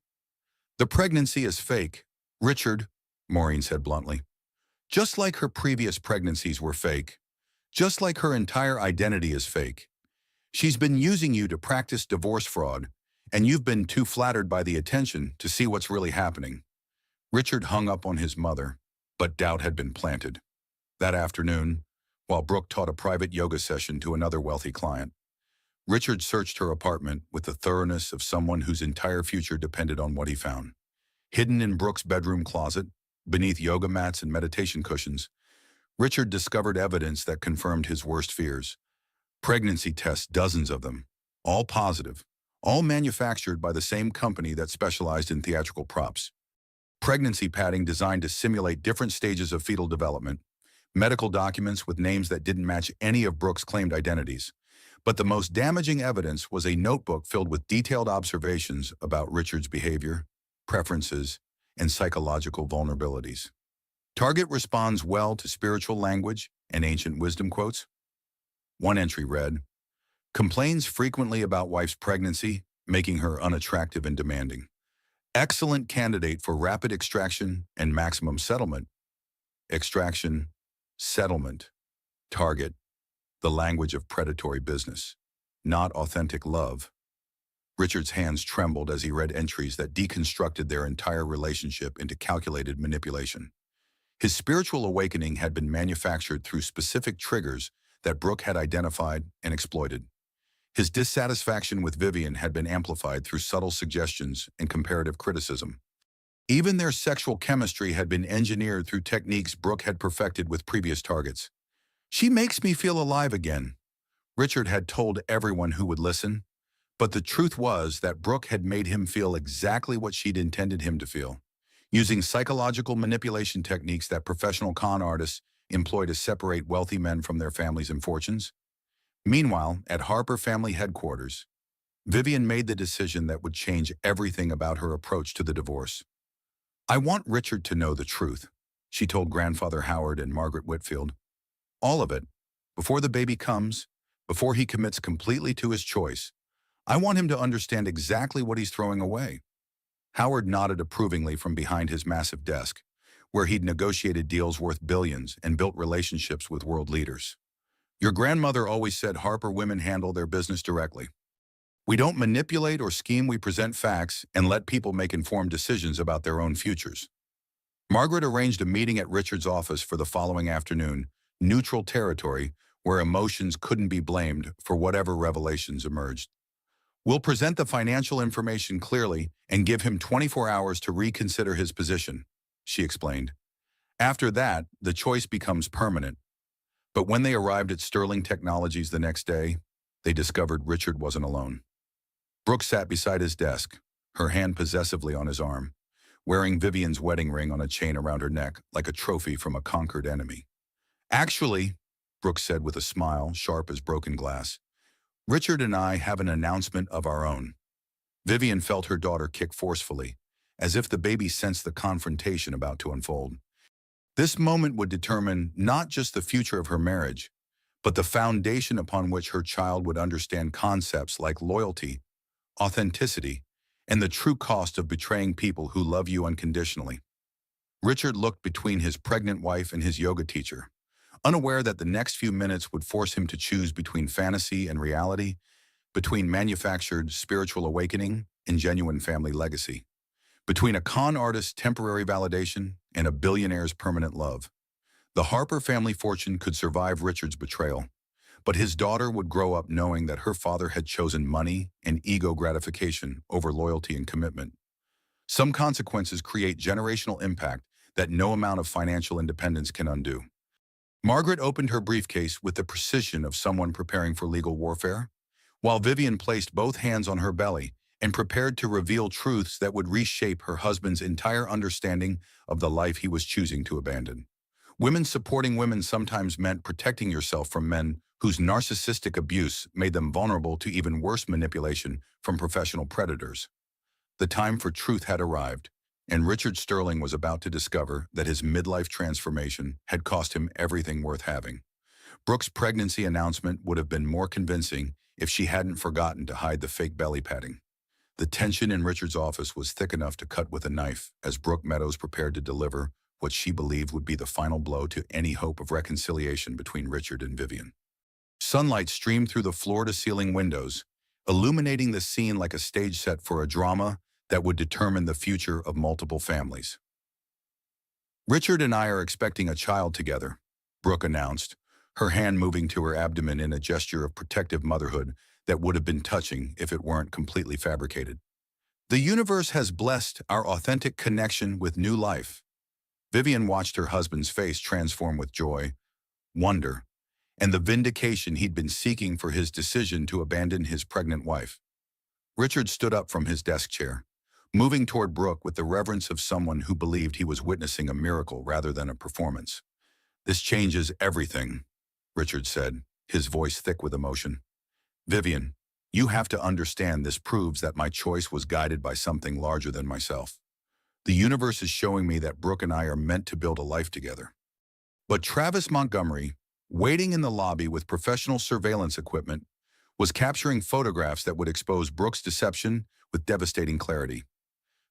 "The pregnancy is fake, Richard," Maureen said bluntly. "Just like her previous pregnancies were fake. Just like her entire identity is fake. She's been using you to practice divorce fraud, and you've been too flattered by the attention to see what's really happening." Richard hung up on his mother, but doubt had been planted. That afternoon, while Brooke taught a private yoga session to another wealthy client, Richard searched her apartment with the thoroughness of someone whose entire future depended on what he found. Hidden in Brooke's bedroom closet, beneath yoga mats and meditation cushions, Richard discovered evidence that confirmed his worst fears. Pregnancy tests, dozens of them, all positive, all manufactured by the same company that specialized in theatrical props. Pregnancy padding designed to simulate different stages of fetal development, medical documents with names that didn't match any of Brooke's claimed identities. But the most damaging evidence was a notebook filled with detailed observations about Richard's behavior, preferences, and psychological vulnerabilities. "Target responds well to spiritual language and ancient wisdom quotes." One entry read, "Complains frequently about wife's pregnancy, making her unattractive and demanding. Excellent candidate for rapid extraction and maximum settlement. Extraction, settlement, target, the language of predatory business, not authentic love." Richard's hands trembled as he read entries that deconstructed their entire relationship into calculated manipulation. His spiritual awakening had been manufactured through specific triggers that Brooke had identified and exploited. His dissatisfaction with Vivian had been amplified through subtle suggestions and comparative criticism. Even their sexual chemistry had been engineered through techniques Brooke had perfected with previous targets. "She makes me feel alive again," Richard had told everyone who would listen, but the truth was that Brooke had made him feel exactly what she'd intended him to feel, using psychological manipulation techniques that professional con artists employ to separate wealthy men from their families and fortunes. Meanwhile, at Harper family headquarters, Vivian made the decision that would change everything about her approach to the divorce. "I want Richard to know the truth," she told grandfather Howard and Margaret Whitfield. "All of it. Before the baby comes, before he commits completely to his choice, I want him to understand exactly what he's throwing away." Howard nodded approvingly from behind his massive desk, where he'd negotiated deals worth billions and built relationships with world leaders. "Your grandmother always said Harper women handle their business directly. We don't manipulate or scheme, we present facts and let people make informed decisions about their own futures." Margaret arranged a meeting at Richard's office for the following afternoon, neutral territory where emotions couldn't be blamed for whatever revelations emerged. "We'll present the financial information clearly and give him 24 hours to reconsider his position," she explained. "After that, the choice becomes permanent." But when they arrived at Sterling Technologies the next day, they discovered Richard wasn't alone. Brooke sat beside his desk, her hand possessively on his arm, wearing Vivian's wedding ring on a chain around her neck like a trophy from a conquered enemy. "Actually," Brooke said with a smile sharp as broken glass, "Richard and I have an announcement of our own." Vivian felt her daughter kick forcefully, as if the baby sensed the confrontation about to unfold. This moment would determine not just the future of her marriage, but the foundation upon which her child would understand concepts like loyalty, authenticity, and the true cost of betraying people who love you unconditionally. Richard looked between his pregnant wife and his yoga teacher, unaware that the next few minutes would force him to choose between fantasy and reality, between manufactured spiritual awakening and genuine family legacy, between a con artist's temporary validation and a billionaire's permanent love. The Harper family fortune could survive Richard's betrayal, but his daughter would grow up knowing that her father had chosen money and ego gratification over loyalty and commitment. Some consequences create generational impact that no amount of financial independence can undo. Margaret opened her briefcase with the precision of someone preparing for legal warfare, while Vivian placed both hands on her belly and prepared to reveal truths that would reshape her husband's entire understanding of the life he was choosing to abandon. Women supporting women sometimes meant protecting yourself from men whose narcissistic abuse made them vulnerable to even worse manipulation from professional predators. The time for truth had arrived, and Richard Sterling was about to discover that his midlife transformation had cost him everything worth having. Brooke's pregnancy announcement would have been more convincing if she hadn't forgotten to hide the fake belly padding. The tension in Richard's office was thick enough to cut with a knife as Brooke Meadows prepared to deliver what she believed would be the final blow to any hope of reconciliation between Richard and Vivian. Sunlight streamed through the floor-to-ceiling windows, illuminating the scene like a stage set for a drama that would determine the future of multiple families. "Richard and I are expecting a child together," Brooke announced, her hand moving to her abdomen in a gesture of protective motherhood that would have been touching if it weren't completely fabricated. "The universe has blessed our authentic connection with new life." Vivian watched her husband's face transform with joy, wonder, and the vindication he'd been seeking for his decision to abandon his pregnant wife. Richard stood up from his desk chair, moving toward Brooke with the reverence of someone who believed he was witnessing a miracle rather than a performance. "This changes everything," Richard said, his voice thick with emotion. "Vivian, you have to understand this proves that my choice was guided by something larger than myself. The universe is showing me that Brooke and I are meant to build a life together." But Travis Montgomery, waiting in the lobby with professional surveillance equipment, was capturing photographs that would expose Brooks' deception with devastating clarity.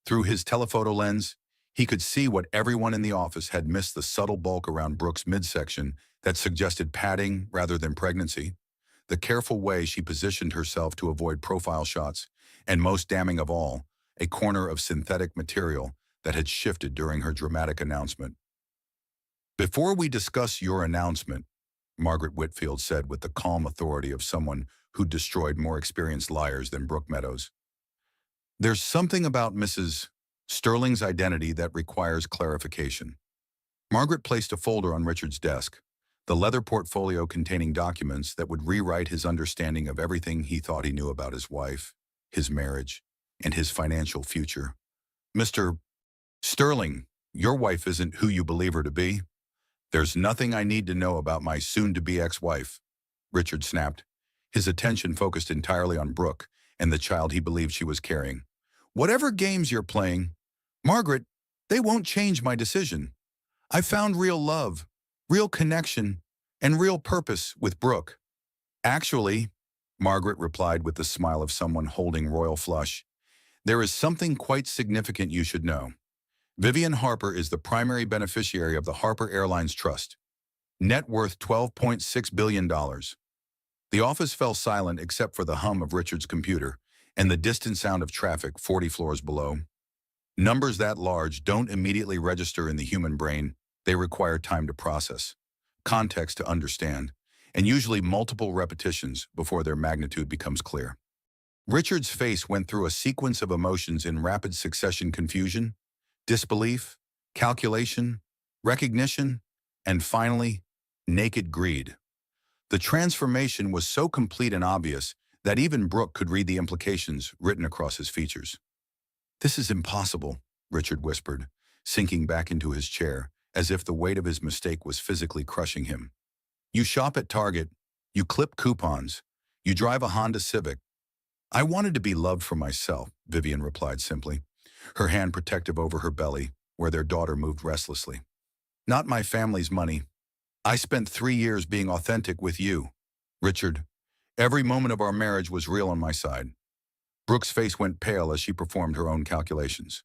Through his telephoto lens, he could see what everyone in the office had missed: the subtle bulk around Brooks' midsection that suggested padding rather than pregnancy, the careful way she positioned herself to avoid profile shots, and most damning of all, a corner of synthetic material that had shifted during her dramatic announcement. "Before we discuss your announcement," Margaret Whitfield said with the calm authority of someone who destroyed more experienced liars than Brooke Meadows, "there's something about Mrs. Sterling's identity that requires clarification." Margaret placed a folder on Richard's desk, the leather portfolio containing documents that would rewrite his understanding of everything he thought he knew about his wife, his marriage, and his financial future. "Mr. Sterling, your wife isn't who you believe her to be. There's nothing I need to know about my soon-to-be ex-wife," Richard snapped, his attention focused entirely on Brooke and the child he believed she was carrying. "Whatever games you're playing, Margaret, they won't change my decision. I found real love, real connection, and real purpose with Brooke." "Actually," Margaret replied with the smile of someone holding royal flush, "there is something quite significant you should know. Vivian Harper is the primary beneficiary of the Harper Airlines Trust. Net worth $12.6 billion. The office fell silent except for the hum of Richard's computer and the distant sound of traffic 40 floors below. Numbers that large don't immediately register in the human brain. They require time to process, context to understand, and usually multiple repetitions before their magnitude becomes clear. Richard's face went through a sequence of emotions in rapid succession: confusion, disbelief, calculation, recognition, and finally, naked greed. The transformation was so complete and obvious that even Brooke could read the implications written across his features. "This is impossible," Richard whispered, sinking back into his chair, as if the weight of his mistake was physically crushing him. "You shop at Target, you clip coupons, you drive a Honda Civic." "I wanted to be loved for myself," Vivian replied simply, her hand protective over her belly, where their daughter moved restlessly. "Not my family's money. I spent 3 years being authentic with you, Richard. Every moment of our marriage was real on my side." Brooke's face went pale as she performed her own calculations.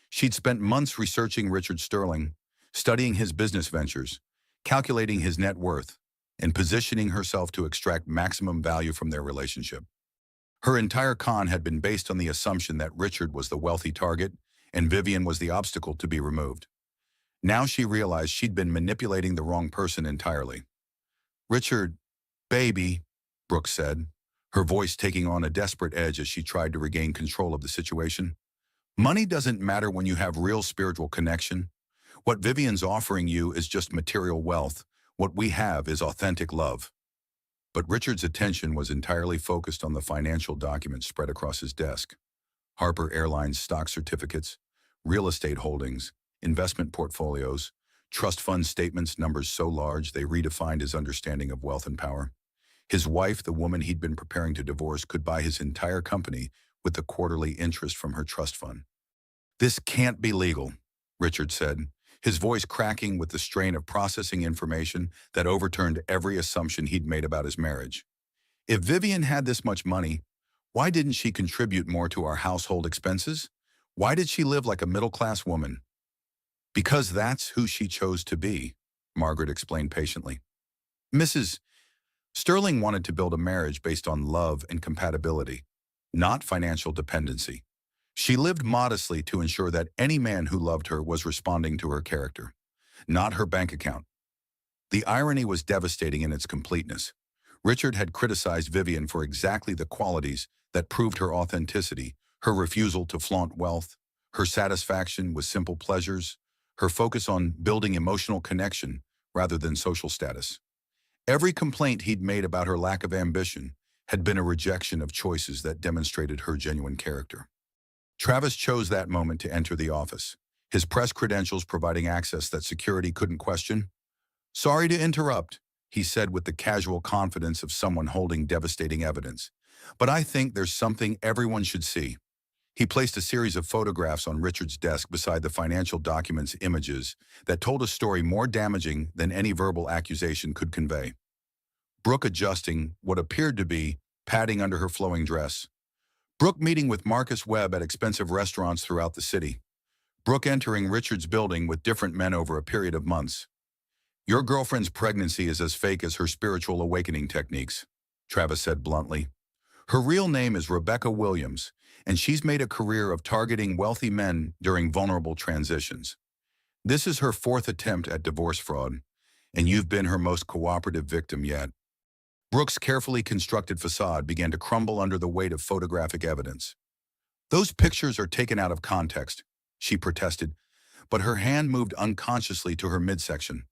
She'd spent months researching Richard Sterling, studying his business ventures, calculating his net worth, and positioning herself to extract maximum value from their relationship. Her entire con had been based on the assumption that Richard was the wealthy target and Vivian was the obstacle to be removed. Now she realized she'd been manipulating the wrong person entirely. "Richard, baby," Brooke said, her voice taking on a desperate edge as she tried to regain control of the situation. "Money doesn't matter when you have real spiritual connection. What Vivian's offering you is just material wealth. What we have is authentic love." But Richard's attention was entirely focused on the financial documents spread across his desk. Harper Airlines stock certificates, real estate holdings, investment portfolios, trust fund statements, numbers so large they redefined his understanding of wealth and power. His wife, the woman he'd been preparing to divorce, could buy his entire company with the quarterly interest from her trust fund. "This can't be legal," Richard said, his voice cracking with the strain of processing information that overturned every assumption he'd made about his marriage. "If Vivian had this much money, why didn't she contribute more to our household expenses? Why did she live like a middle-class woman?" "Because that's who she chose to be," Margaret explained patiently. "Mrs. Sterling wanted to build a marriage based on love and compatibility, not financial dependency. She lived modestly to ensure that any man who loved her was responding to her character, not her bank account." The irony was devastating in its completeness. Richard had criticized Vivian for exactly the qualities that proved her authenticity: her refusal to flaunt wealth, her satisfaction with simple pleasures, her focus on building emotional connection rather than social status. Every complaint he'd made about her lack of ambition had been a rejection of choices that demonstrated her genuine character. Travis chose that moment to enter the office, his press credentials providing access that security couldn't question. "Sorry to interrupt," he said with the casual confidence of someone holding devastating evidence, "but I think there's something everyone should see." He placed a series of photographs on Richard's desk beside the financial documents, images that told a story more damaging than any verbal accusation could convey. Brooke adjusting what appeared to be padding under her flowing dress. Brooke meeting with Marcus Webb at expensive restaurants throughout the city. Brooke entering Richard's building with different men over a period of months. Your girlfriend's pregnancy is as fake as her spiritual awakening techniques, Travis said bluntly. Her real name is Rebecca Williams, and she's made a career of targeting wealthy men during vulnerable transitions. This is her fourth attempt at divorce fraud, and you've been her most cooperative victim yet. Brooke's carefully constructed facade began to crumble under the weight of photographic evidence. Those pictures are taken out of context, she protested, but her hand moved unconsciously to her midsection,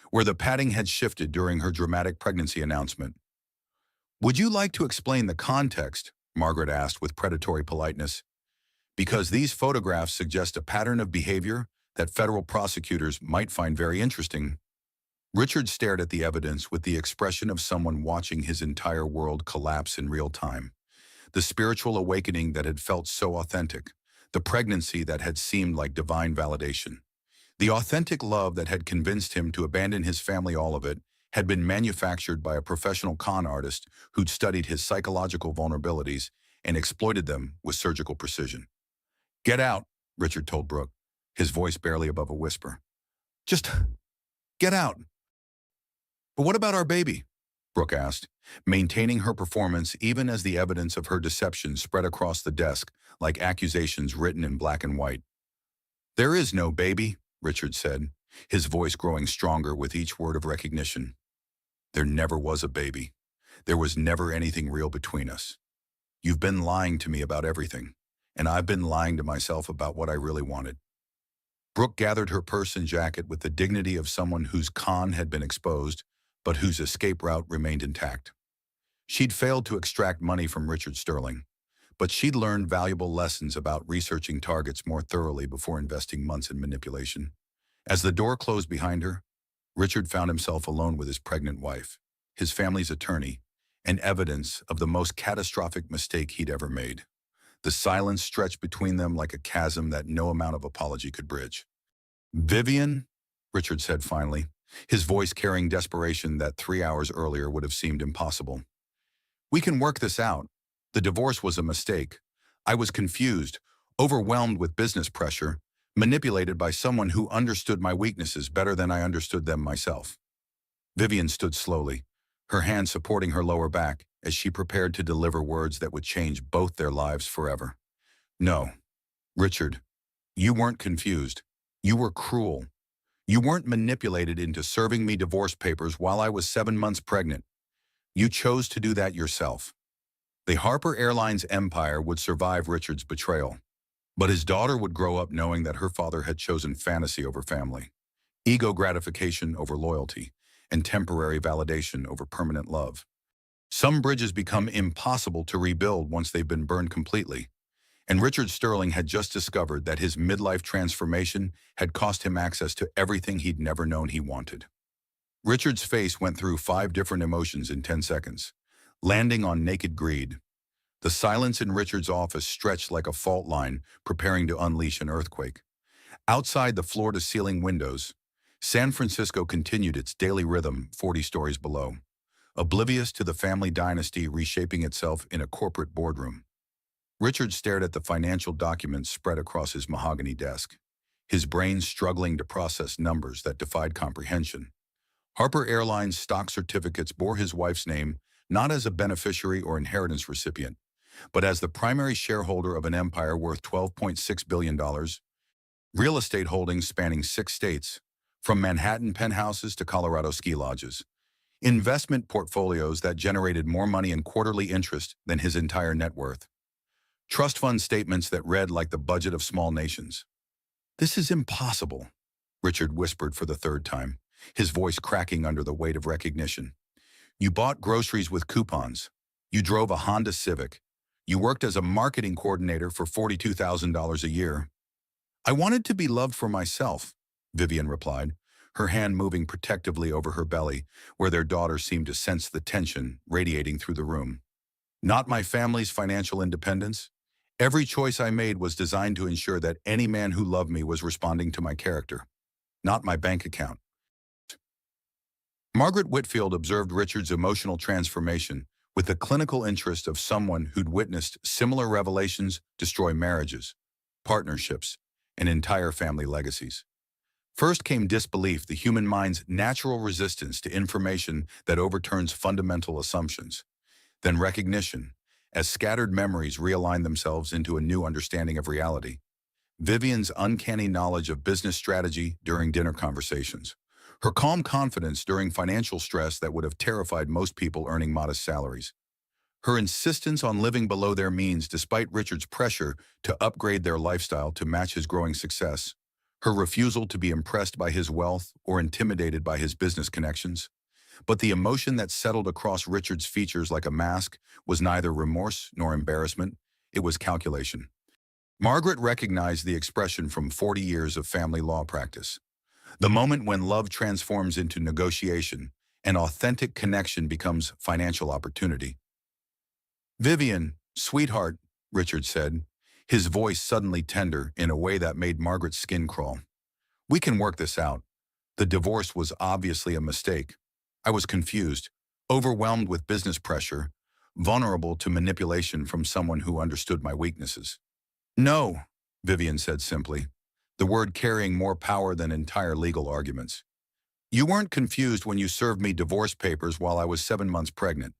where the padding had shifted during her dramatic pregnancy announcement. Would you like to explain the context? Margaret asked with predatory politeness. Because these photographs suggest a pattern of behavior that federal prosecutors might find very interesting. Richard stared at the evidence with the expression of someone watching his entire world collapse in real time. The spiritual awakening that had felt so authentic, the pregnancy that had seemed like divine validation. The authentic love that had convinced him to abandon his family, all of it, had been manufactured by a professional con artist who'd studied his psychological vulnerabilities and exploited them with surgical precision. Get out, Richard told Brooke, his voice barely above a whisper. Just get out. But what about our baby? Brooke asked, maintaining her performance even as the evidence of her deception spread across the desk like accusations written in black and white. There is no baby, Richard said, his voice growing stronger with each word of recognition. There never was a baby. There was never anything real between us. You've been lying to me about everything, and I've been lying to myself about what I really wanted. Brooke gathered her purse and jacket with the dignity of someone whose con had been exposed, but whose escape route remained intact. She'd failed to extract money from Richard Sterling, but she'd learned valuable lessons about researching targets more thoroughly before investing months in manipulation. As the door closed behind her, Richard found himself alone with his pregnant wife, his family's attorney, and evidence of the most catastrophic mistake he'd ever made. The silence stretched between them like a chasm that no amount of apology could bridge. Vivian, Richard said finally, his voice carrying desperation that 3 hours earlier would have seemed impossible. We can work this out. The divorce was a mistake. I was confused, overwhelmed with business pressure, manipulated by someone who understood my weaknesses better than I understood them myself. Vivian stood slowly, her hand supporting her lower back as she prepared to deliver words that would change both their lives forever. No, Richard, you weren't confused. You were cruel. You weren't manipulated into serving me divorce papers while I was 7 months pregnant. You chose to do that yourself. The Harper Airlines empire would survive Richard's betrayal, but his daughter would grow up knowing that her father had chosen fantasy over family, ego gratification over loyalty, and temporary validation over permanent love. Some bridges become impossible to rebuild once they've been burned completely, and Richard Sterling had just discovered that his midlife transformation had cost him access to everything he'd never known he wanted. Richard's face went through 5 different emotions in 10 seconds, landing on naked greed. The silence in Richard's office stretched like a fault line, preparing to unleash an earthquake. Outside the floor-to-ceiling windows, San Francisco continued its daily rhythm 40 stories below, oblivious to the family dynasty reshaping itself in a corporate boardroom. Richard stared at the financial documents spread across his mahogany desk, his brain struggling to process numbers that defied comprehension. Harper Airlines stock certificates bore his wife's name not as a beneficiary or inheritance recipient, but as the primary shareholder of an empire worth $12.6 billion, real estate holdings spanning 6 states, from Manhattan penthouses to Colorado ski lodges, investment portfolios that generated more money in quarterly interest than his entire net worth, trust fund statements that read like the budget of small nations. This is impossible, Richard whispered for the 3rd time, his voice cracking under the weight of recognition. You bought groceries with coupons. You drove a Honda Civic. You worked as a marketing coordinator for $42,000 a year. I wanted to be loved for myself, Vivian replied, her hand moving protectively over her belly, where their daughter seemed to sense the tension radiating through the room. Not my family's financial independence. Every choice I made was designed to ensure that any man who loved me was responding to my character, not my bank account. Margaret Whitfield observed Richard's emotional transformation with the clinical interest of someone who'd witnessed similar revelations destroy marriages, partnerships, and entire family legacies. First came disbelief, the human mind's natural resistance to information that overturns fundamental assumptions. Then recognition, as scattered memories realign themselves into a new understanding of reality. Vivian's uncanny knowledge of business strategy during dinner conversations. Her calm confidence during financial stress that would have terrified most people earning modest salaries. Her insistence on living below their means despite Richard's pressure to upgrade their lifestyle to match his growing success. Her refusal to be impressed by his wealth or intimidated by his business connections. But the emotion that settled across Richard's features like a mask was neither remorse nor embarrassment, it was calculation. Margaret recognized the expression from 40 years of family law practice. The moment when love transforms into negotiation, an authentic connection becomes financial opportunity. "Vivian, sweetheart," Richard said, his voice suddenly tender in a way that made Margaret's skin crawl. "We can work this out. The divorce was obviously a mistake. I was confused, overwhelmed with business pressure, vulnerable to manipulation from someone who understood my weaknesses." "No," Vivian said simply, the word carrying more power than entire legal arguments. "You weren't confused when you served me divorce papers while I was 7 months pregnant.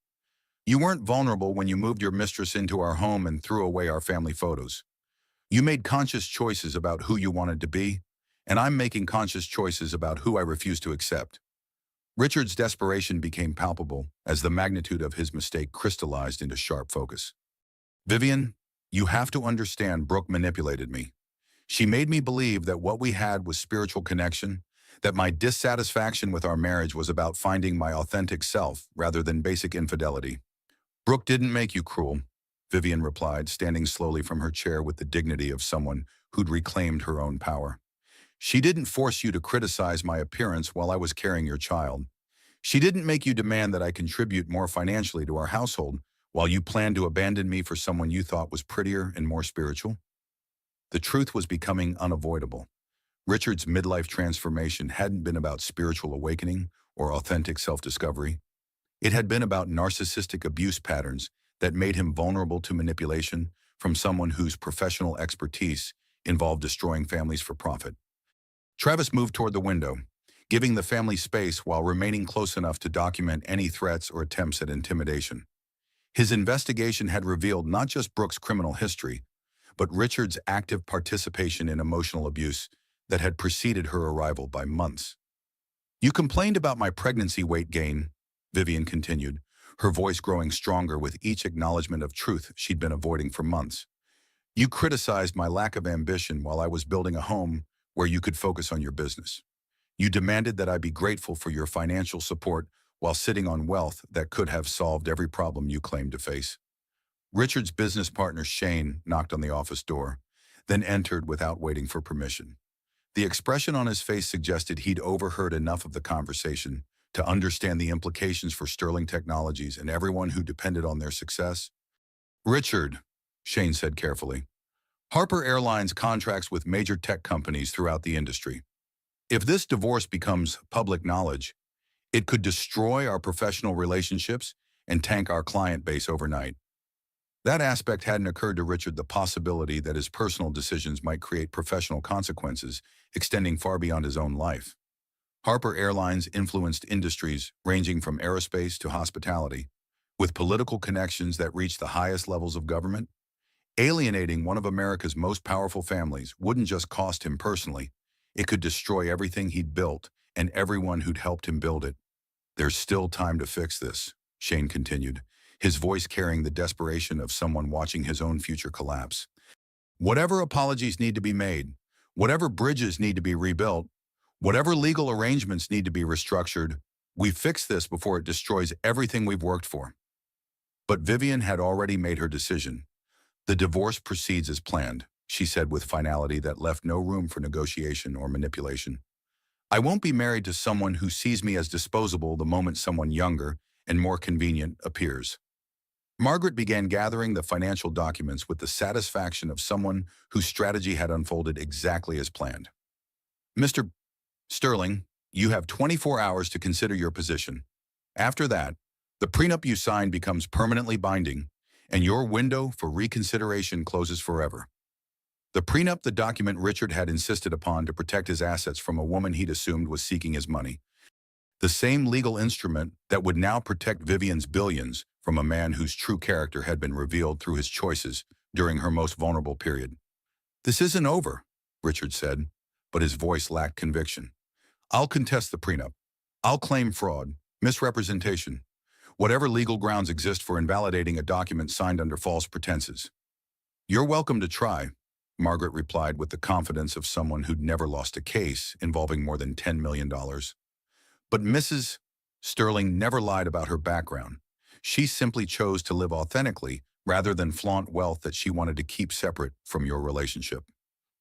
You weren't vulnerable when you moved your mistress into our home and threw away our family photos. You made conscious choices about who you wanted to be, and I'm making conscious choices about who I refuse to accept." Richard's desperation became palpable as the magnitude of his mistake crystallized into sharp focus. "Vivian, you have to understand Brooke manipulated me. She made me believe that what we had was spiritual connection, that my dissatisfaction with our marriage was about finding my authentic self rather than basic infidelity." "Brooke didn't make you cruel," Vivian replied, standing slowly from her chair with the dignity of someone who'd reclaimed her own power. "She didn't force you to criticize my appearance while I was carrying your child. She didn't make you demand that I contribute more financially to our household while you planned to abandon me for someone you thought was prettier and more spiritual." The truth was becoming unavoidable. Richard's midlife transformation hadn't been about spiritual awakening or authentic self-discovery. It had been about narcissistic abuse patterns that made him vulnerable to manipulation from someone whose professional expertise involved destroying families for profit. Travis moved toward the window, giving the family space while remaining close enough to document any threats or attempts at intimidation. His investigation had revealed not just Brooke's criminal history, but Richard's active participation in emotional abuse that had preceded her arrival by months. "You complained about my pregnancy weight gain," Vivian continued, her voice growing stronger with each acknowledgement of truth she'd been avoiding for months. "You criticized my lack of ambition while I was building a home where you could focus on your business. You demanded that I be grateful for your financial support while sitting on wealth that could have solved every problem you claimed to face." Richard's business partner, Shane, knocked on the office door, then entered without waiting for permission. The expression on his face suggested he'd overheard enough of the conversation to understand the implications for Sterling Technologies and everyone who depended on their success. "Richard," Shane said carefully, "Harper Airlines contracts with major tech companies throughout the industry. If this divorce becomes public knowledge, it could destroy our professional relationships and tank our client base overnight." That aspect hadn't occurred to Richard, the possibility that his personal decisions might create professional consequences extending far beyond his own life. Harper Airlines influenced industries ranging from aerospace to hospitality, with political connections that reached the highest levels of government. Alienating one of America's most powerful families wouldn't just cost him personally, it could destroy everything he'd built and everyone who'd helped him build it. "There's still time to fix this," Shane continued, his voice carrying the desperation of someone watching his own future collapse. "Whatever apologies need to be made, whatever bridges need to be rebuilt, whatever legal arrangements need to be restructured, we fix this before it destroys everything we've worked for." But Vivian had already made her decision. "The divorce proceeds as planned," she said with finality that left no room for negotiation or manipulation. "I won't be married to someone who sees me as disposable the moment someone younger and more convenient appears." Margaret began gathering the financial documents with the satisfaction of someone whose strategy had unfolded exactly as planned. "Mr. Sterling," You have 24 hours to consider your position. After that, the prenup you signed becomes permanently binding, and your window for reconsideration closes forever. The prenup, the document Richard had insisted upon to protect his assets from a woman he'd assumed was seeking his money. The same legal instrument that would now protect Vivian's billions from a man whose true character had been revealed through his choices during her most vulnerable period. This isn't over, Richard said, but his voice lacked conviction. I'll contest the prenup. I'll claim fraud, misrepresentation, whatever legal grounds exist for invalidating a document signed under false pretenses. You're welcome to try, Margaret replied with the confidence of someone who'd never lost a case involving more than $10 million. But Mrs. Sterling never lied about her background. She simply chose to live authentically rather than flaunt wealth that she wanted to keep separate from your relationship.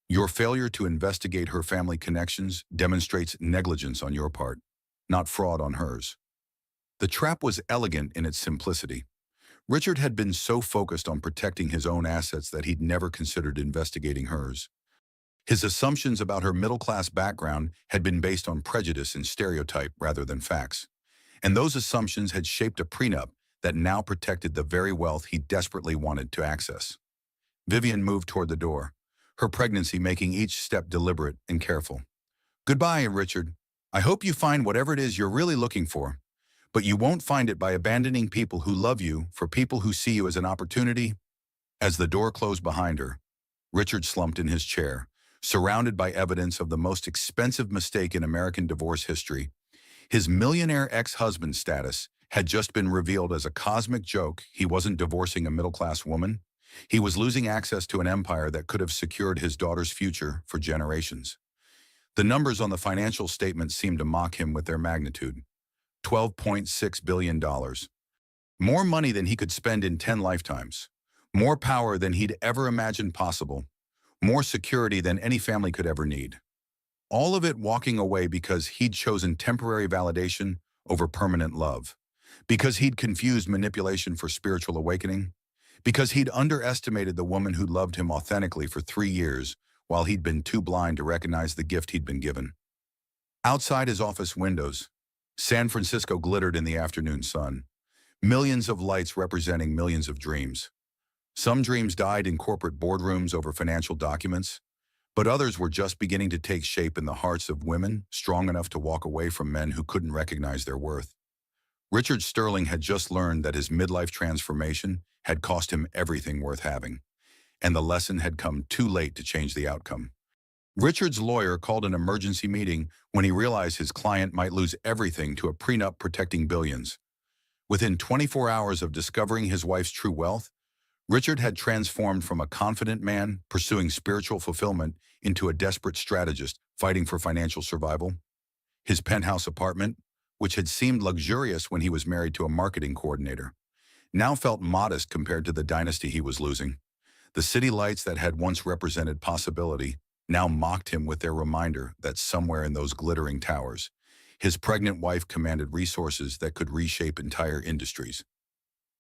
Your failure to investigate her family connections demonstrates negligence on your part, not fraud on hers. The trap was elegant in its simplicity. Richard had been so focused on protecting his own assets that he'd never considered investigating hers. His assumptions about her middle-class background had been based on prejudice and stereotype rather than facts. And those assumptions had shaped a prenup that now protected the very wealth he desperately wanted to access. Vivian moved toward the door, her pregnancy making each step deliberate and careful. Goodbye, Richard. I hope you find whatever it is you're really looking for, but you won't find it by abandoning people who love you for people who see you as an opportunity. As the door closed behind her, Richard slumped in his chair, surrounded by evidence of the most expensive mistake in American divorce history. His millionaire ex-husband status had just been revealed as a cosmic joke. He wasn't divorcing a middle-class woman. He was losing access to an empire that could have secured his daughter's future for generations. The numbers on the financial statements seemed to mock him with their magnitude. $12.6 billion. More money than he could spend in 10 lifetimes. More power than he'd ever imagined possible. More security than any family could ever need. All of it walking away because he'd chosen temporary validation over permanent love. Because he'd confused manipulation for spiritual awakening. Because he'd underestimated the woman who loved him authentically for 3 years while he'd been too blind to recognize the gift he'd been given. Outside his office windows, San Francisco glittered in the afternoon sun. Millions of lights representing millions of dreams. Some dreams died in corporate boardrooms over financial documents, but others were just beginning to take shape in the hearts of women strong enough to walk away from men who couldn't recognize their worth. Richard Sterling had just learned that his midlife transformation had cost him everything worth having, and the lesson had come too late to change the outcome. Richard's lawyer called an emergency meeting when he realized his client might lose everything to a prenup protecting billions. Within 24 hours of discovering his wife's true wealth, Richard had transformed from a confident man pursuing spiritual fulfillment into a desperate strategist fighting for financial survival. His penthouse apartment, which had seemed luxurious when he was married to a marketing coordinator, now felt modest compared to the dynasty he was losing. The city lights that had once represented possibility now mocked him with their reminder that somewhere in those glittering towers, his pregnant wife commanded resources that could reshape entire industries.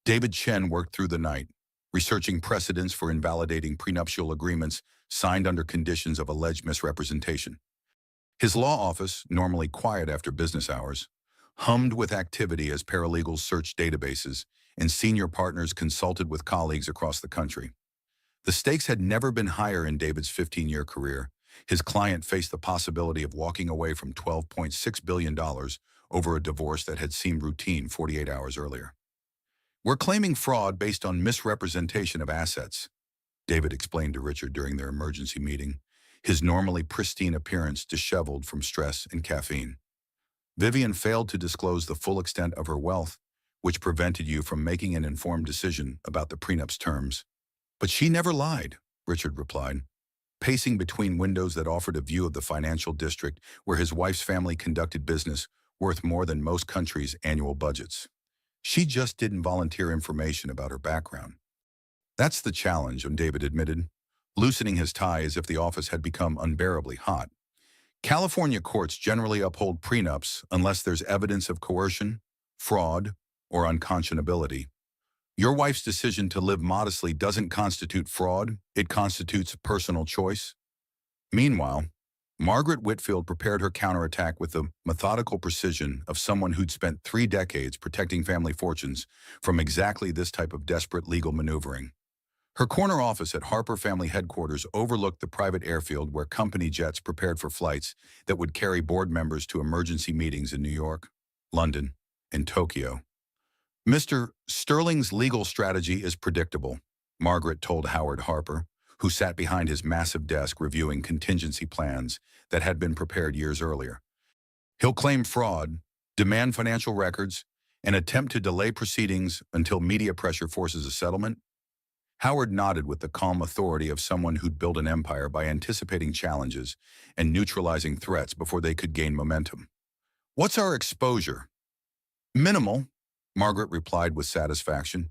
David Chen worked through the night, researching precedents for invalidating prenuptial agreements signed under conditions of alleged misrepresentation. His law office, normally quiet after business hours, hummed with activity as paralegals searched databases and senior partners consulted with colleagues across the country. The stakes had never been higher in David's 15-year career. His client faced the possibility of walking away from $12.6 billion over a divorce that had seemed routine 48 hours earlier. We're claiming fraud based on misrepresentation of assets, David explained to Richard during their emergency meeting, his normally pristine appearance disheveled from stress and caffeine. Vivian failed to disclose the full extent of her wealth, which prevented you from making an informed decision about the prenup's terms. But she never lied, Richard replied, pacing between windows that offered a view of the financial district where his wife's family conducted business worth more than most countries' annual budgets. She just didn't volunteer information about her background. That's the challenge, David admitted, loosening his tie as if the office had become unbearably hot. California courts generally uphold prenups unless there's evidence of coercion, fraud, or unconscionability. Your wife's decision to live modestly doesn't constitute fraud, it constitutes personal choice. Meanwhile, Margaret Whitfield prepared her counterattack with the methodical precision of someone who'd spent 3 decades protecting family fortunes from exactly this type of desperate legal maneuvering. Her corner office at Harper Family Headquarters overlooked the private airfield where company jets prepared for flights that would carry board members to emergency meetings in New York, London, and Tokyo. Mr. Sterling's legal strategy is predictable, Margaret told Howard Harper, who sat behind his massive desk reviewing contingency plans that had been prepared years earlier. He'll claim fraud, demand financial records, and attempt to delay proceedings until media pressure forces a settlement. Howard nodded with the calm authority of someone who'd built an empire by anticipating challenges and neutralizing threats before they could gain momentum. What's our exposure? Minimal, Margaret replied with satisfaction.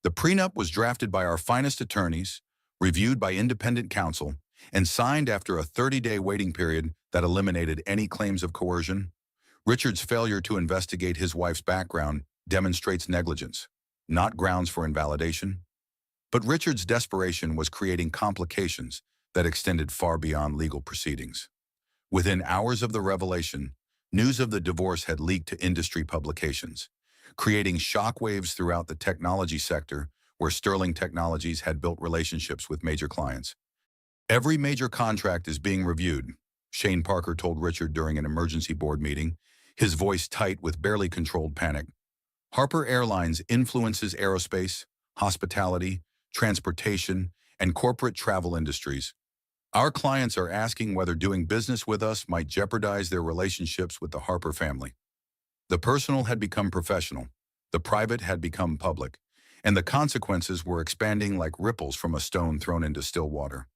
The prenup was drafted by our finest attorneys, reviewed by independent counsel, and signed after a 30-day waiting period that eliminated any claims of coercion. Richard's failure to investigate his wife's background demonstrates negligence, not grounds for invalidation. But Richard's desperation was creating complications that extended far beyond legal proceedings. Within hours of the revelation, news of the divorce had leaked to industry publications, creating shockwaves throughout the technology sector where Sterling Technologies had built relationships with major clients. Every major contract is being reviewed, Shane Parker told Richard during an emergency board meeting, his voice tight with barely controlled panic. Harper Airlines influences aerospace, hospitality, transportation, and corporate travel industries. Our clients are asking whether doing business with us might jeopardize their relationships with the Harper family. The personal had become professional, the private had become public, and the consequences were expanding like ripples from a stone thrown into still water.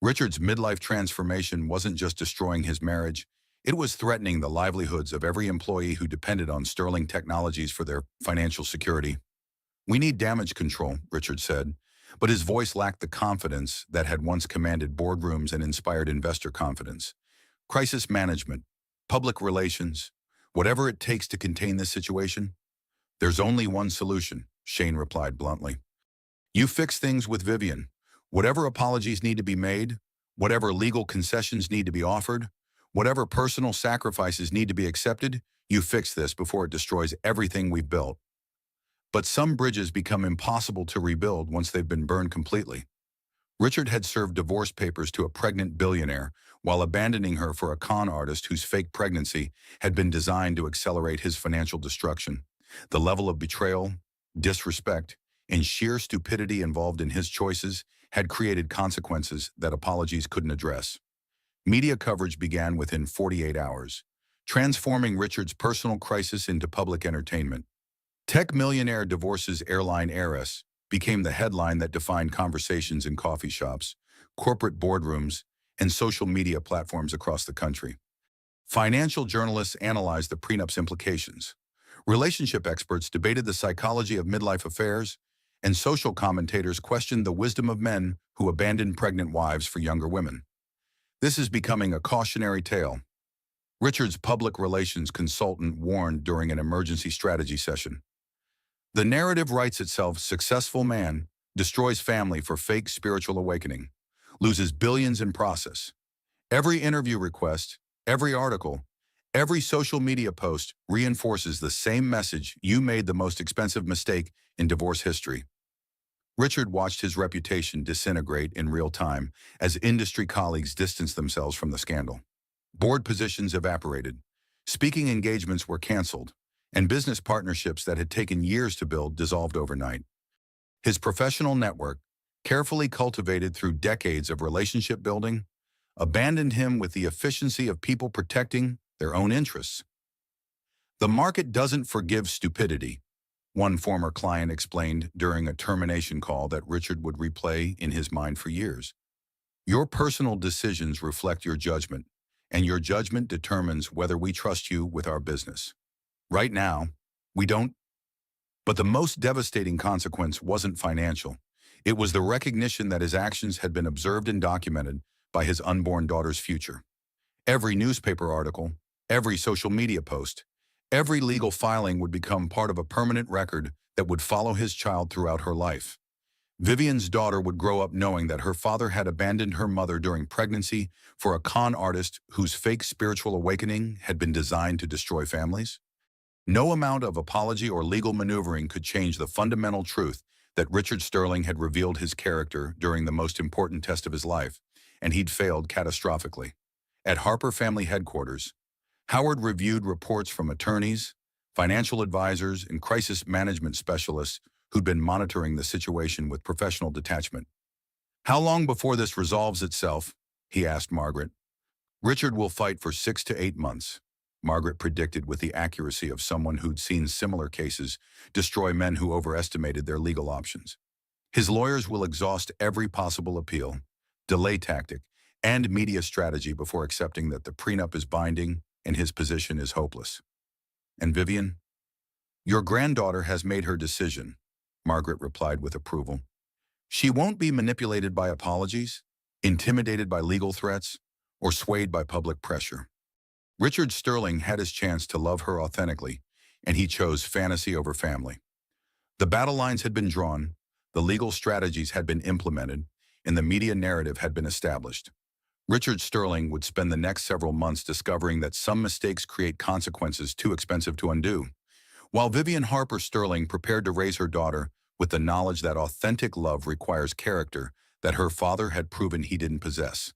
Richard's midlife transformation wasn't just destroying his marriage, it was threatening the livelihoods of every employee who depended on Sterling Technologies for their financial security. We need damage control, Richard said, but his voice lacked the confidence that had once commanded boardrooms and inspired investor confidence. Crisis management, public relations, whatever it takes to contain this situation. There's only one solution, Shane replied bluntly. You fix things with Vivian. Whatever apologies need to be made, whatever legal concessions need to be offered, whatever personal sacrifices need to be accepted, you fix this before it destroys everything we've built. But some bridges become impossible to rebuild once they've been burned completely. Richard had served divorce papers to a pregnant billionaire while abandoning her for a con artist whose fake pregnancy had been designed to accelerate his financial destruction. The level of betrayal, disrespect, and sheer stupidity involved in his choices had created consequences that apologies couldn't address. Media coverage began within 48 hours, transforming Richard's personal crisis into public entertainment. Tech millionaire divorces airline heiress became the headline that defined conversations in coffee shops, corporate boardrooms, and social media platforms across the country. Financial journalists analyzed the prenup's implications. Relationship experts debated the psychology of midlife affairs, and social commentators questioned the wisdom of men who abandoned pregnant wives for younger women. This is becoming a cautionary tale. Richard's public relations consultant warned during an emergency strategy session. The narrative writes itself, successful man destroys family for fake spiritual awakening, loses billions in process. Every interview request, every article, every social media post reinforces the same message: you made the most expensive mistake in divorce history. Richard watched his reputation disintegrate in real time as industry colleagues distanced themselves from the scandal. Board positions evaporated, speaking engagements were canceled, and business partnerships that had taken years to build dissolved overnight. His professional network, carefully cultivated through decades of relationship building, abandoned him with the efficiency of people protecting their own interests. The market doesn't forgive stupidity, one former client explained during a termination call that Richard would replay in his mind for years. Your personal decisions reflect your judgment, and your judgment determines whether we trust you with our business. Right now, we don't. But the most devastating consequence wasn't financial. It was the recognition that his actions had been observed and documented by his unborn daughter's future. Every newspaper article, every social media post, every legal filing would become part of a permanent record that would follow his child throughout her life. Vivian's daughter would grow up knowing that her father had abandoned her mother during pregnancy for a con artist whose fake spiritual awakening had been designed to destroy families. No amount of apology or legal maneuvering could change the fundamental truth that Richard Sterling had revealed his character during the most important test of his life, and he'd failed catastrophically. At Harper family headquarters, Howard reviewed reports from attorneys, financial advisors, and crisis management specialists who'd been monitoring the situation with professional detachment. "How long before this resolves itself?" he asked Margaret. "Richard will fight for 6 to 8 months," Margaret predicted with the accuracy of someone who'd seen similar cases destroy men who overestimated their legal options. "His lawyers will exhaust every possible appeal, delay tactic, and media strategy before accepting that the prenup is binding and his position is hopeless." "And Vivian?" "Your granddaughter has made her decision," Margaret replied with approval. "She won't be manipulated by apologies, intimidated by legal threats, or swayed by public pressure." Richard Sterling had his chance to love her authentically, and he chose fantasy over family. The battle lines had been drawn, the legal strategies had been implemented, and the media narrative had been established. Richard Sterling would spend the next several months discovering that some mistakes create consequences too expensive to undo, while Vivian Harper Sterling prepared to raise her daughter with the knowledge that authentic love requires character that her father had proven he didn't possess.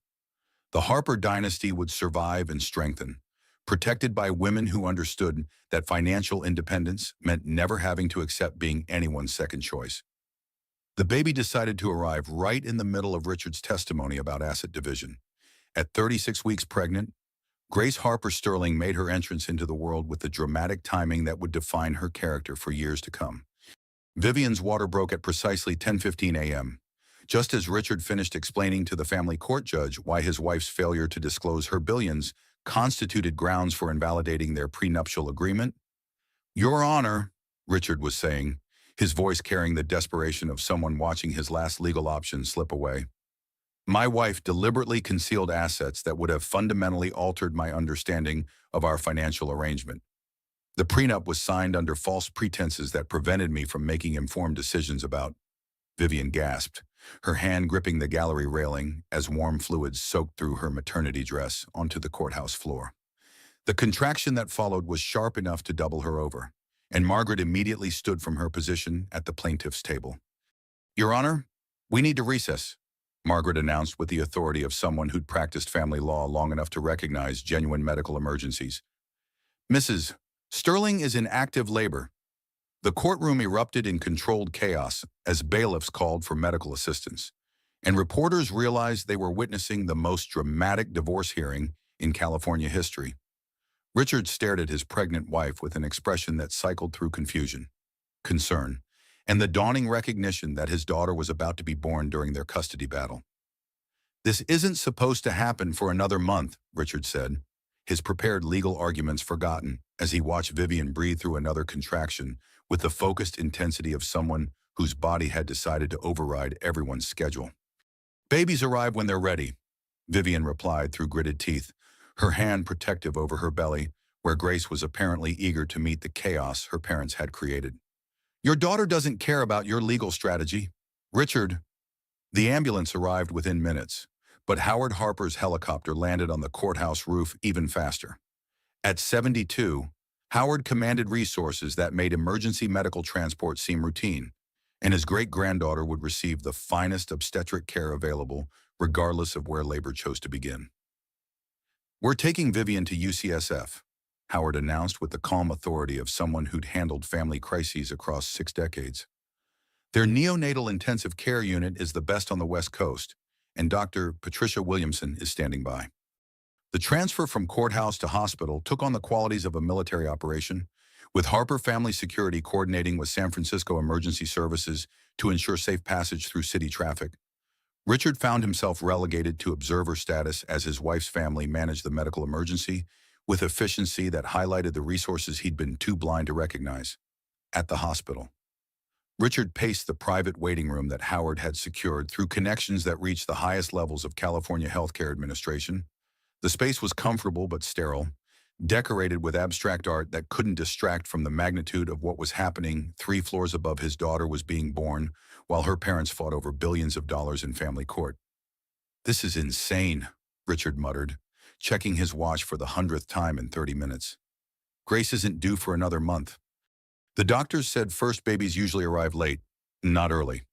The Harper dynasty would survive and strengthen, protected by women who understood that financial independence meant never having to accept being anyone's second choice. The baby decided to arrive right in the middle of Richard's testimony about asset division. At 36 weeks pregnant, Grace Harper Sterling made her entrance into the world with the dramatic timing that would define her character for years to come. Vivian's water broke at precisely 10:15 a.m., just as Richard finished explaining to the family court judge why his wife's failure to disclose her billions constituted grounds for invalidating their prenuptial agreement. "Your Honor," Richard was saying, his voice carrying the desperation of someone watching his last legal option slip away. "My wife deliberately concealed assets that would have fundamentally altered my understanding of our financial arrangement. The prenup was signed under false pretenses that prevented me from making informed decisions about—" Vivian gasped, her hand gripping the gallery railing as warm fluids soaked through her maternity dress onto the courthouse floor. The contraction that followed was sharp enough to double her over, and Margaret immediately stood from her position at the plaintiff's table. "Your Honor, we need to recess," Margaret announced with the authority of someone who'd practiced family law long enough to recognize genuine medical emergencies. "Mrs. Sterling is in active labor." The courtroom erupted in controlled chaos as bailiffs called for medical assistance, and reporters realized they were witnessing the most dramatic divorce hearing in California history. Richard stared at his pregnant wife with an expression that cycled through confusion, concern, and the dawning recognition that his daughter was about to be born during their custody battle. "This isn't supposed to happen for another month," Richard said, his prepared legal arguments forgotten as he watched Vivian breathe through another contraction with the focused intensity of someone whose body had decided to override everyone's schedule. "Babies arrive when they're ready," Vivian replied through gritted teeth, her hand protective over her belly, where Grace was apparently eager to meet the chaos her parents had created. "Your daughter doesn't care about your legal strategy, Richard." The ambulance arrived within minutes, but Howard Harper's helicopter landed on the courthouse roof even faster. At 72, Howard commanded resources that made emergency medical transport seem routine, and his great-granddaughter would receive the finest obstetric care available, regardless of where labor chose to begin. "We're taking Vivian to UCSF," Howard announced with the calm authority of someone who'd handled family crises across 6 decades. "Their neonatal intensive care unit is the best on the West Coast, and Dr. Patricia Williamson is standing by." The transfer from courthouse to hospital took on the qualities of a military operation, with Harper Family Security coordinating with San Francisco Emergency Services to ensure safe passage through city traffic. Richard found himself relegated to observer status as his wife's family managed the medical emergency with efficiency that highlighted the resources he'd been too blind to recognize. At the hospital, Richard paced the private waiting room that Howard had secured through connections that reached the highest levels of California Healthcare Administration. The space was comfortable but sterile, decorated with abstract art that couldn't distract from the magnitude of what was happening 3 floors above. His daughter was being born, while her parents fought over billions of dollars in family court. "This is insane," Richard muttered, checking his watch for the 100th time in 30 minutes. "Grace isn't due for another month." The doctors said first babies usually arrive late, not early.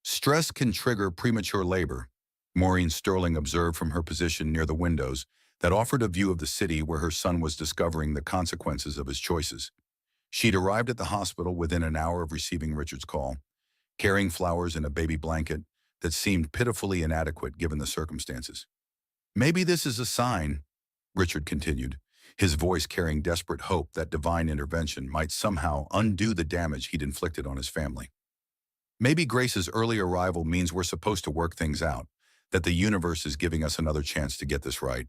"Stress can trigger premature labor," Maureen Sterling observed from her position near the windows that offered a view of the city where her son was discovering the consequences of his choices. She'd arrived at the hospital within an hour of receiving Richard's call, carrying flowers and a baby blanket that seemed pitifully inadequate given the circumstances. "Maybe this is a sign," Richard continued, his voice carrying desperate hope that divine intervention might somehow undo the damage he'd inflicted on his family. "Maybe Grace's early arrival means we're supposed to work things out, that the universe is giving us another chance to get this right."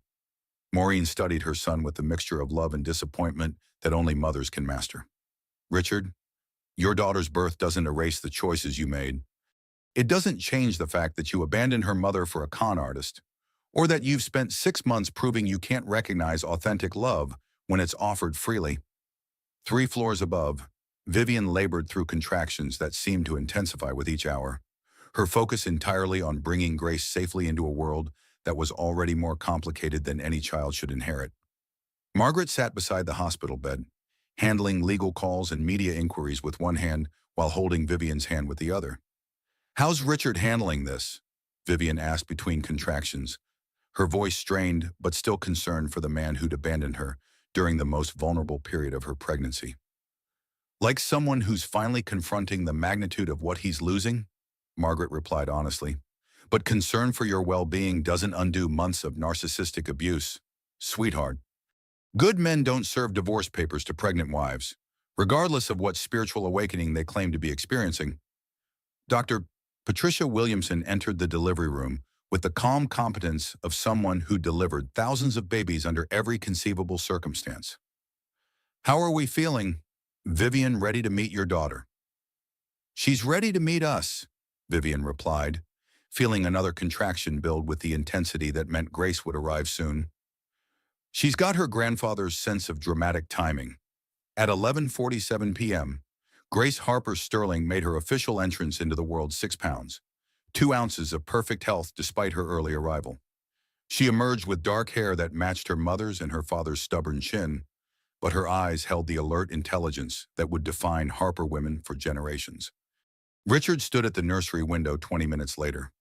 Maureen studied her son with the mixture of love and disappointment that only mothers can master. "Richard, your daughter's birth doesn't erase the choices you made. It doesn't change the fact that you abandoned her mother for a con artist, or that you've spent 6 months proving you can't recognize authentic love when it's offered freely." 3 floors above, Vivian labored through contractions that seemed to intensify with each hour, her focus entirely on bringing Grace safely into a world that was already more complicated than any child should inherit. Margaret sat beside the hospital bed, handling legal calls and media inquiries with one hand while holding Vivian's hand with the other. "How's Richard handling this?" Vivian asked between contractions, her voice strained but still concerned for the man who'd abandoned her during the most vulnerable period of her pregnancy. "Like someone who's finally confronting the magnitude of what he's losing," Margaret replied honestly. "But concern for your well-being doesn't undo months of narcissistic abuse. Sweetheart, good men don't serve divorce papers to pregnant wives, regardless of what spiritual awakening they claim to be experiencing." Dr. Patricia Williamson entered the delivery room with the calm competence of someone who delivered thousands of babies under every conceivable circumstance. "How are we feeling? Vivian ready to meet your daughter?" "She's ready to meet us," Vivian replied, feeling another contraction build with the intensity that meant Grace would arrive soon. "She's got her grandfather's sense of dramatic timing." At 11:47 p.m., Grace Harper Sterling made her official entrance into the world's 6 pounds, 2 ounces of perfect health despite her early arrival. She emerged with dark hair that matched her mother's and her father's stubborn chin, but her eyes held the alert intelligence that would define Harper women for generations. Richard stood at the nursery window 20 minutes later,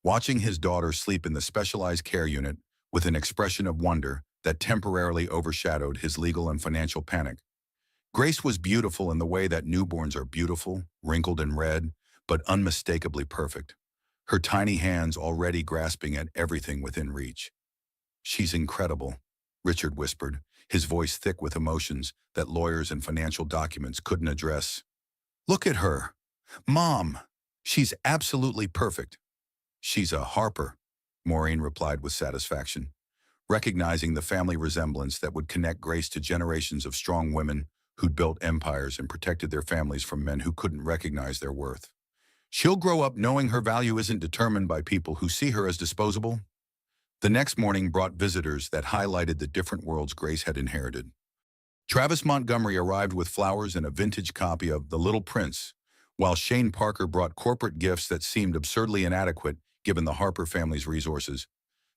watching his daughter sleep in the specialized care unit with an expression of wonder that temporarily overshadowed his legal and financial panic. Grace was beautiful in the way that newborns are beautiful, wrinkled and red, but unmistakably perfect, her tiny hands already grasping at everything within reach. "She's incredible," Richard whispered, his voice thick with emotions that lawyers and financial documents couldn't address. "Look at her. Mom, she's absolutely perfect." "She's a Harper," Maureen replied with satisfaction, recognizing the family resemblance that would connect Grace to generations of strong women who'd built empires and protected their families from men who couldn't recognize their worth. "She'll grow up knowing her value isn't determined by people who see her as disposable." The next morning brought visitors that highlighted the different worlds Grace had inherited. Travis Montgomery arrived with flowers and a vintage copy of The Little Prince, while Shane Parker brought corporate gifts that seemed absurdly inadequate given the Harper family's resources.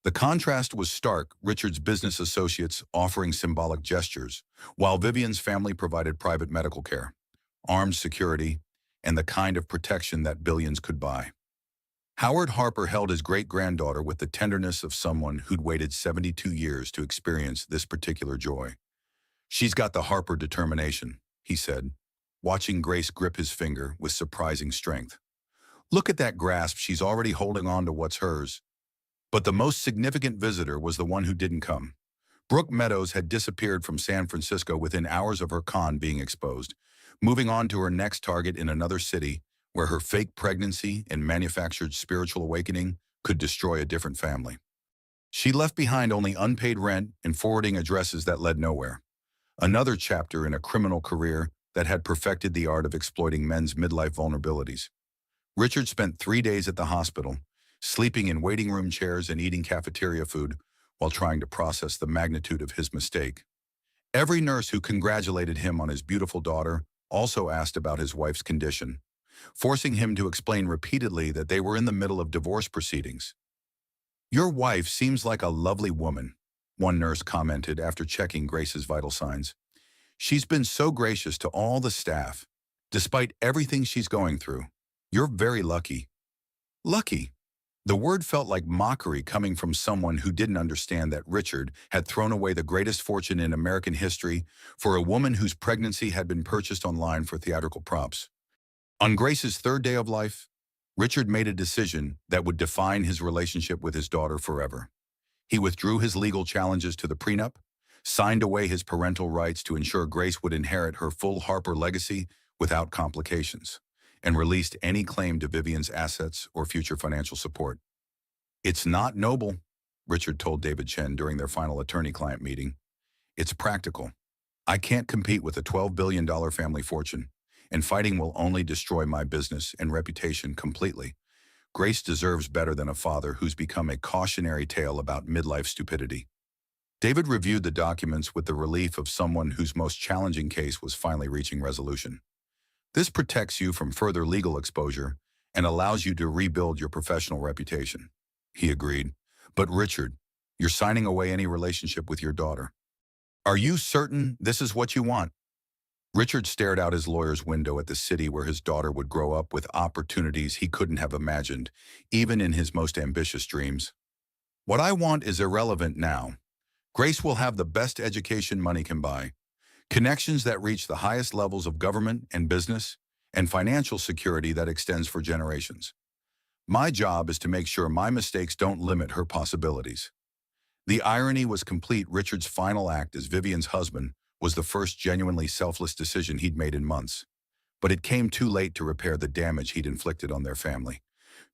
The contrast was stark, Richard's business associates offering symbolic gestures, while Vivian's family provided private medical care, armed security, and the kind of protection that billions could buy. Howard Harper held his great-granddaughter with the tenderness of someone who'd waited 72 years to experience this particular joy. "She's got the Harper determination," he said, watching Grace grip his finger with surprising strength. "Look at that grasp, she's already holding on to what's hers." But the most significant visitor was the one who didn't come. Brooke Meadows had disappeared from San Francisco within hours of her con being exposed, moving on to her next target in another city where her fake pregnancy and manufactured spiritual awakening could destroy a different family. She left behind only unpaid rent and forwarding addresses that led nowhere. Another chapter in a criminal career that had perfected the art of exploiting men's midlife vulnerabilities. Richard spent 3 days at the hospital, sleeping in waiting room chairs and eating cafeteria food while trying to process the magnitude of his mistake. Every nurse who congratulated him on his beautiful daughter also asked about his wife's condition, forcing him to explain repeatedly that they were in the middle of divorce proceedings. "Your wife seems like a lovely woman," one nurse commented after checking Grace's vital signs. "She's been so gracious to all the staff, despite everything she's going through. You're very lucky." Lucky. The word felt like mockery coming from someone who didn't understand that Richard had thrown away the greatest fortune in American history for a woman whose pregnancy had been purchased online for theatrical props. On Grace's third day of life, Richard made a decision that would define his relationship with his daughter forever. He withdrew his legal challenges to the prenup, signed away his parental rights to ensure Grace would inherit her full Harper legacy without complications, and released any claim to Vivian's assets or future financial support. "It's not noble," Richard told David Chen during their final attorney-client meeting. "It's practical. I can't compete with a $12 billion family fortune, and fighting will only destroy my business and reputation completely. Grace deserves better than a father who's become a cautionary tale about midlife stupidity." David reviewed the documents with the relief of someone whose most challenging case was finally reaching resolution. "This protects you from further legal exposure and allows you to rebuild your professional reputation," he agreed. "But Richard, you're signing away any relationship with your daughter. Are you certain this is what you want?" Richard stared out his lawyer's window at the city where his daughter would grow up with opportunities he couldn't have imagined, even in his most ambitious dreams. "What I want is irrelevant now. Grace will have the best education money can buy, connections that reach the highest levels of government and business, and financial security that extends for generations. My job is to make sure my mistakes don't limit her possibilities." The irony was complete. Richard's final act as Vivian's husband was the first genuinely selfless decision he'd made in months. But it came too late to repair the damage he'd inflicted on their family.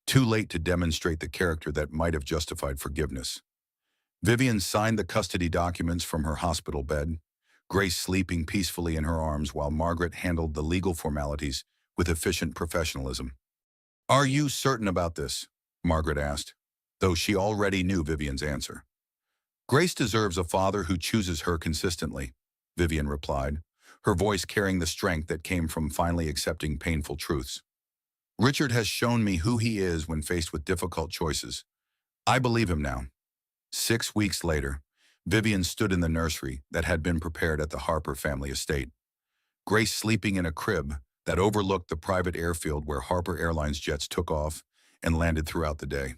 Too late to demonstrate the character that might have justified forgiveness. Vivian signed the custody documents from her hospital bed, Grace sleeping peacefully in her arms while Margaret handled the legal formalities with efficient professionalism. "Are you certain about this?" Margaret asked, though she already knew Vivian's answer. "Grace deserves a father who chooses her consistently," Vivian replied, her voice carrying the strength that came from finally accepting painful truths. "Richard has shown me who he is when faced with difficult choices. I believe him now." 6 weeks later, Vivian stood in the nursery that had been prepared at the Harper family estate. Grace sleeping in a crib that overlooked the private airfield where Harper Airlines jets took off and landed throughout the day.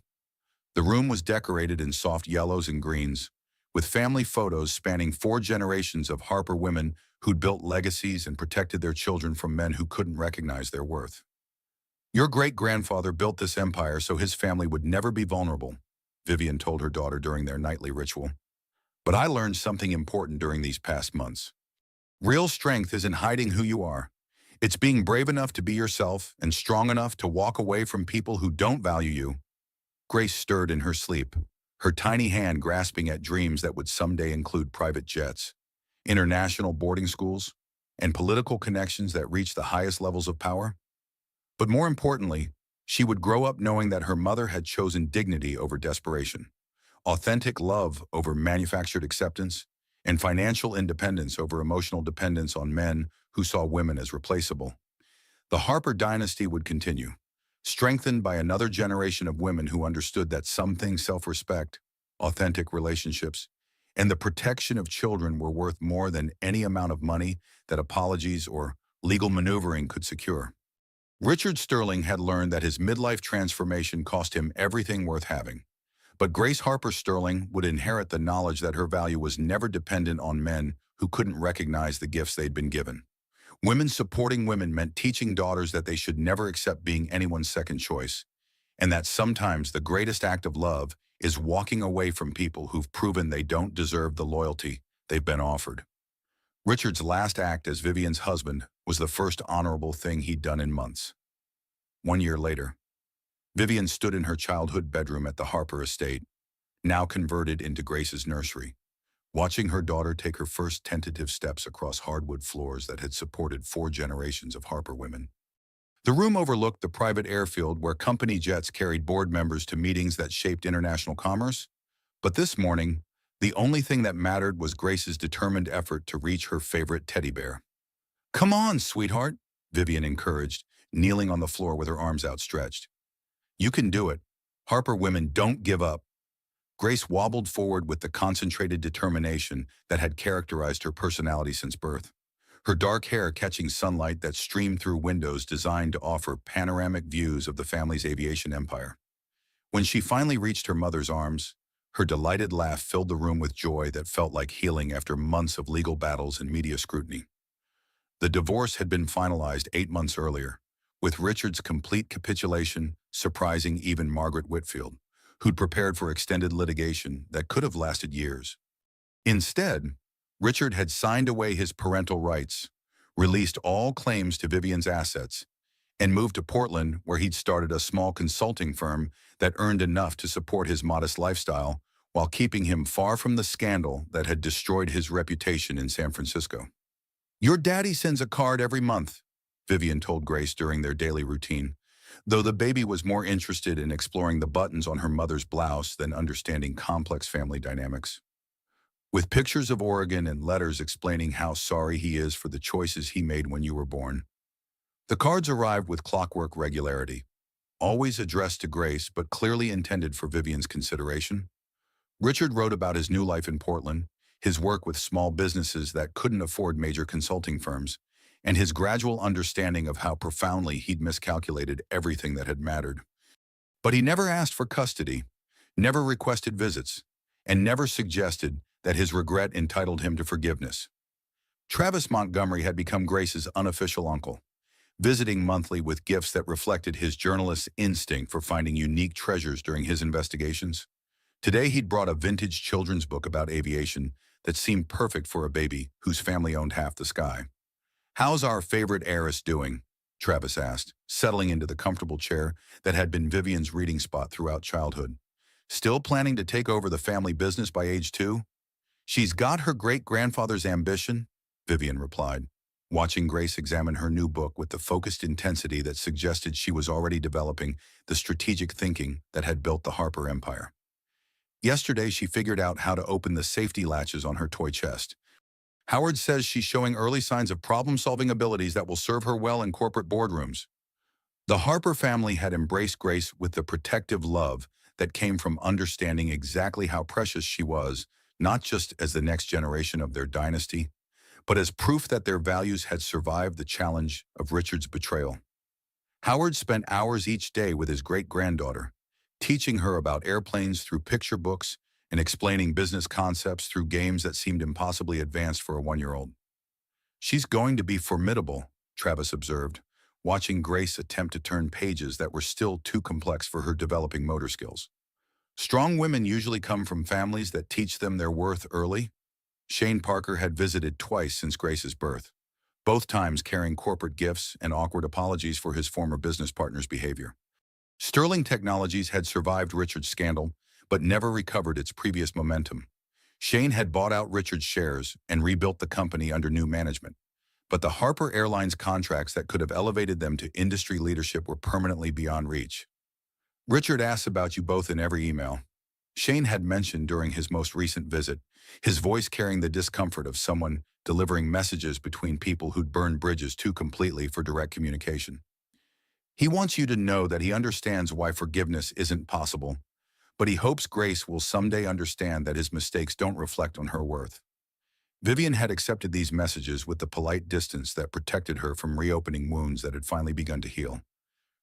The room was decorated in soft yellows and greens, with family photos spanning 4 generations of Harper women who'd built legacies and protected their children from men who couldn't recognize their worth. "Your great-grandfather built this empire so his family would never be vulnerable," Vivian told her daughter during their nightly ritual. "But I learned something important during these past months. Real strength isn't hiding who you are. It's being brave enough to be yourself and strong enough to walk away from people who don't value you." Grace stirred in her sleep, her tiny hand grasping at dreams that would someday include private jets, international boarding schools, and political connections that reached the highest levels of power. But more importantly, she would grow up knowing that her mother had chosen dignity over desperation, authentic love over manufactured acceptance, and financial independence over emotional dependence on men who saw women as replaceable. The Harper dynasty would continue, strengthened by another generation of women who understood that some things, self-respect, authentic relationships, and the protection of children were worth more than any amount of money that apologies or legal maneuvering could secure. Richard Sterling had learned that his midlife transformation cost him everything worth having. But Grace Harper Sterling would inherit the knowledge that her value was never dependent on men who couldn't recognize the gifts they'd been given. Women supporting women meant teaching daughters that they should never accept being anyone's second choice, and that sometimes the greatest act of love is walking away from people who've proven they don't deserve the loyalty they've been offered. Richard's last act as Vivian's husband was the first honorable thing he'd done in months. 1 year later, Vivian stood in her childhood bedroom at the Harper estate, now converted into Grace's nursery, watching her daughter take her first tentative steps across hardwood floors that had supported 4 generations of Harper women. The room overlooked the private airfield where company jets carried board members to meetings that shaped international commerce. But this morning, The only thing that mattered was Grace's determined effort to reach her favorite teddy bear. "Come on, sweetheart," Vivian encouraged, kneeling on the floor with her arms outstretched. "You can do it. Harper women don't give up." Grace wobbled forward with the concentrated determination that had characterized her personality since birth. Her dark hair catching sunlight that streamed through windows designed to offer panoramic views of the family's aviation empire. When she finally reached her mother's arms, her delighted laugh filled the room with joy that felt like healing after months of legal battles and media scrutiny. The divorce had been finalized 8 months earlier, with Richard's complete capitulation surprising even Margaret Whitfield, who'd prepared for extended litigation that could have lasted years. Instead, Richard had signed away his parental rights, released all claims to Vivian's assets, and moved to Portland, where he'd started a small consulting firm that earned enough to support his modest lifestyle while keeping him far from the scandal that had destroyed his reputation in San Francisco. "Your daddy sends a card every month," Vivian told Grace during their daily routine, though the baby was more interested in exploring the buttons on her mother's blouse than understanding complex family dynamics. With pictures of Oregon and letters explaining how sorry he is for the choices he made when you were born. The cards arrived with clockwork regularity, always addressed to Grace but clearly intended for Vivian's consideration. Richard wrote about his new life in Portland, his work with small businesses that couldn't afford major consulting firms, and his gradual understanding of how profoundly he'd miscalculated everything that had mattered. But he never asked for custody, never requested visits, and never suggested that his regret entitled him to forgiveness. Travis Montgomery had become Grace's unofficial uncle, visiting monthly with gifts that reflected his journalist's instinct for finding unique treasures during his investigations. Today he'd brought a vintage children's book about aviation that seemed perfect for a baby whose family owned half the sky. "How's our favorite heiress doing?" Travis asked, settling into the comfortable chair that had been Vivian's reading spot throughout childhood. "Still planning to take over the family business by age 2? "She's got her great-grandfather's ambition," Vivian replied, watching Grace examine her new book with the focused intensity that suggested she was already developing the strategic thinking that had built the Harper empire. Yesterday, she figured out how to open the safety latches on her toy chest. "Howard says she's showing early signs of problem-solving abilities that will serve her well in corporate boardrooms." The Harper family had embraced Grace with the protective love that came from understanding exactly how precious she was, not just as the next generation of their dynasty, but as proof that their values had survived the challenge of Richard's betrayal. Howard spent hours each day with his great-granddaughter, teaching her about airplanes through picture books and explaining business concepts through games that seemed impossibly advanced for a 1-year-old. "She's going to be formidable," Travis observed, watching Grace attempt to turn pages that were still too complex for her developing motor skills. "Strong women usually come from families that teach them their worth early." Shane Parker had visited twice since Grace's birth, both times carrying corporate gifts and awkward apologies for his former business partner's behavior. Sterling Technologies had survived Richard's scandal, but never recovered its previous momentum. Shane had bought out Richard's shares and rebuilt the company under new management, but the Harper Airlines contracts that could have elevated them to industry leadership were permanently beyond reach. "Richard asks about you both in every email," Shane had mentioned during his most recent visit, his voice carrying the discomfort of someone delivering messages between people who'd burned bridges too completely for direct communication. "He wants you to know that he understands why forgiveness isn't possible, but he hopes Grace will someday understand that his mistakes don't reflect on her worth." Vivian had accepted these messages with the polite distance that protected her from reopening wounds that had finally begun to heal.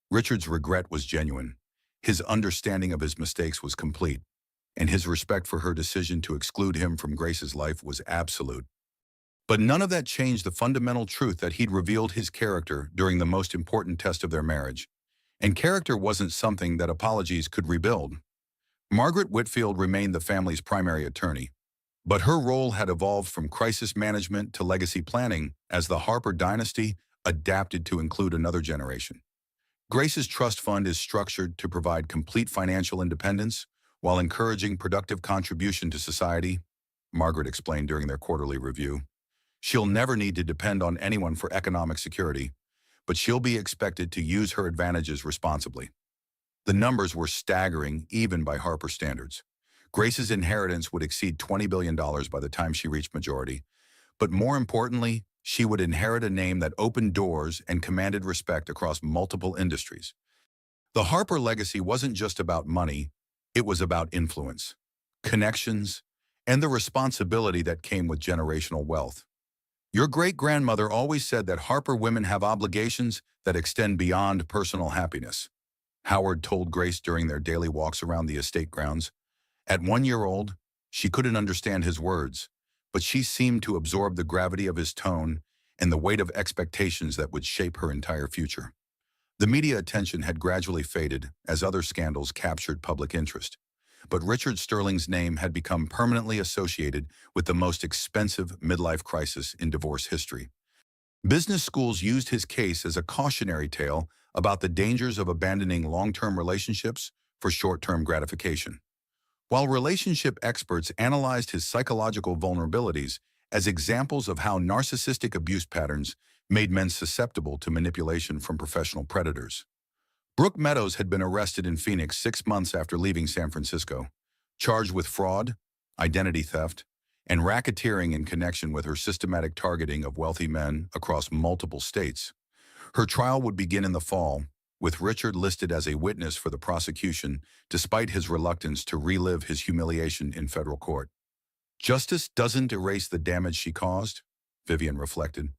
Richard's regret was genuine. His understanding of his mistakes was complete, and his respect for her decision to exclude him from Grace's life was absolute. But none of that changed the fundamental truth that he'd revealed his character during the most important test of their marriage. And character wasn't something that apologies could rebuild. Margaret Whitfield remained the family's primary attorney, but her role had evolved from crisis management to legacy planning as the Harper dynasty adapted to include another generation. Grace's trust fund is structured to provide complete financial independence while encouraging productive contribution to society, Margaret explained during their quarterly review. "She'll never need to depend on anyone for economic security, but she'll be expected to use her advantages responsibly." The numbers were staggering even by Harper standards. Grace's inheritance would exceed $20 billion by the time she reached majority. But more importantly, she would inherit a name that opened doors and commanded respect across multiple industries. The Harper legacy wasn't just about money, it was about influence, connections, and the responsibility that came with generational wealth. Your great-grandmother always said that Harper women have obligations that extend beyond personal happiness, Howard told Grace during their daily walks around the estate grounds. At 1 year old, she couldn't understand his words, but she seemed to absorb the gravity of his tone and the weight of expectations that would shape her entire future. The media attention had gradually faded as other scandals captured public interest, but Richard Sterling's name had become permanently associated with the most expensive midlife crisis in divorce history. Business schools used his case as a cautionary tale about the dangers of abandoning long-term relationships for short-term gratification, while relationship experts analyzed his psychological vulnerabilities as examples of how narcissistic abuse patterns made men susceptible to manipulation from professional predators. Brooke Meadows had been arrested in Phoenix 6 months after leaving San Francisco, charged with fraud, identity theft, and racketeering in connection with her systematic targeting of wealthy men across multiple states. Her trial would begin in the fall, with Richard listed as a witness for the prosecution despite his reluctance to relive his humiliation in federal court. Justice doesn't erase the damage she caused, Vivian reflected,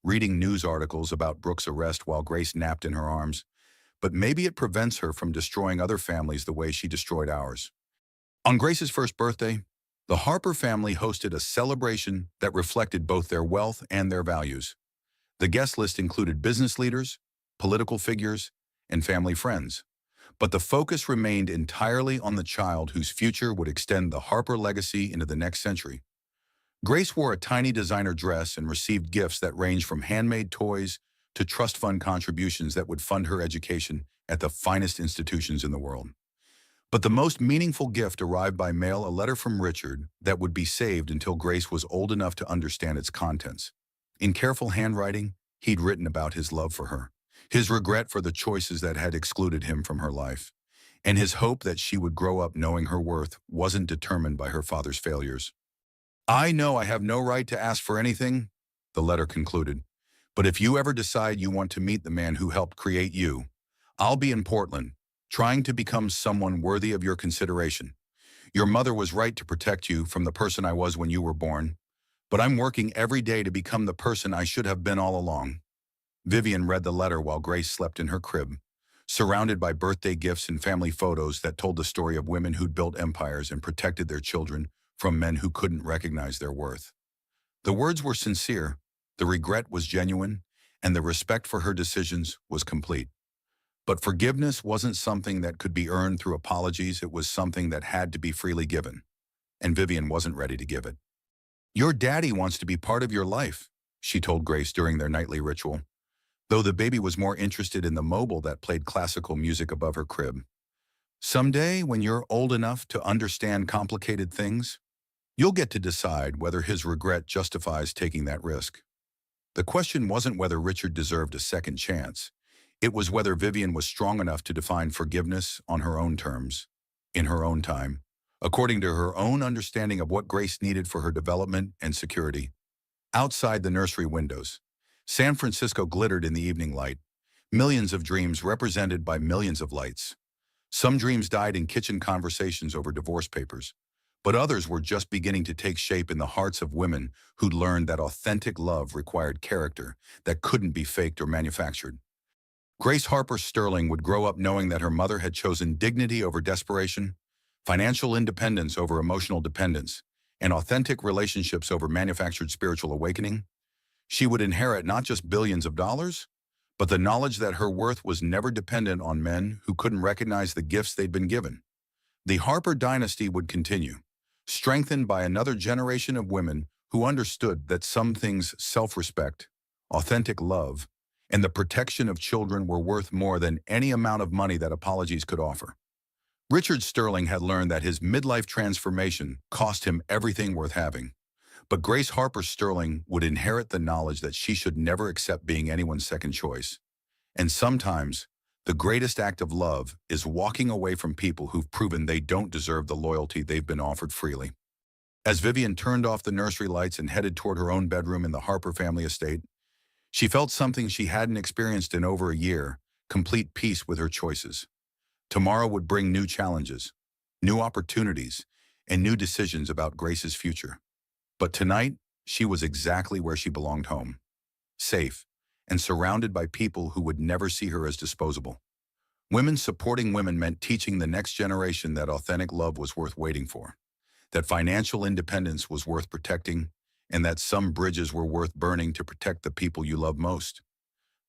reading news articles about Brooke's arrest while Grace napped in her arms, but maybe it prevents her from destroying other families the way she destroyed ours. On Grace's first birthday, the Harper family hosted a celebration that reflected both their wealth and their values. The guest list included business leaders, political figures, and family friends, but the focus remained entirely on the child whose future would extend the Harper legacy into the next century. Grace wore a tiny designer dress and received gifts that ranged from handmade toys to trust fund contributions that would fund her education at the finest institutions in the world. But the most meaningful gift arrived by mail, a letter from Richard that would be saved until Grace was old enough to understand its contents. In careful handwriting, he'd written about his love for her, his regret for the choices that had excluded him from her life, and his hope that she would grow up knowing her worth wasn't determined by her father's failures. "I know I have no right to ask for anything," the letter concluded, "but if you ever decide you want to meet the man who helped create you, I'll be in Portland, trying to become someone worthy of your consideration. Your mother was right to protect you from the person I was when you were born, but I'm working every day to become the person I should have been all along." Vivian read the letter while Grace slept in her crib, surrounded by birthday gifts and family photos that told the story of women who'd built empires and protected their children from men who couldn't recognize their worth. The words were sincere, the regret was genuine, and the respect for her decisions was complete. But forgiveness wasn't something that could be earned through apologies, it was something that had to be freely given. And Vivian wasn't ready to give it. "Your daddy wants to be part of your life," she told Grace during their nightly ritual, though the baby was more interested in the mobile that played classical music above her crib. "Someday, when you're old enough to understand complicated things, you'll get to decide whether his regret justifies taking that risk." The question wasn't whether Richard deserved a second chance. It was whether Vivian was strong enough to define forgiveness on her own terms, in her own time, according to her own understanding of what Grace needed for her development and security. Outside the nursery windows, San Francisco glittered in the evening light, millions of dreams represented by millions of lights. Some dreams died in kitchen conversations over divorce papers, but others were just beginning to take shape in the hearts of women who'd learned that authentic love required character that couldn't be faked or manufactured. Grace Harper Sterling would grow up knowing that her mother had chosen dignity over desperation, financial independence over emotional dependence, and authentic relationships over manufactured spiritual awakening. She would inherit not just billions of dollars, but the knowledge that her worth was never dependent on men who couldn't recognize the gifts they'd been given. The Harper dynasty would continue, strengthened by another generation of women who understood that some things, self-respect, authentic love, and the protection of children were worth more than any amount of money that apologies could offer. Richard Sterling had learned that his midlife transformation cost him everything worth having. But Grace Harper Sterling would inherit the knowledge that she should never accept being anyone's second choice. And sometimes, The greatest act of love is walking away from people who've proven they don't deserve the loyalty they've been offered freely. As Vivian turned off the nursery lights and headed toward her own bedroom in the Harper family estate, she felt something she hadn't experienced in over a year: complete peace with her choices. Tomorrow would bring new challenges, new opportunities, and new decisions about Grace's future. But tonight, she was exactly where she belonged: home, safe, and surrounded by people who would never see her as disposable. Women supporting women meant teaching the next generation that authentic love was worth waiting for, that financial independence was worth protecting, and that some bridges were worth burning to protect the people you love most.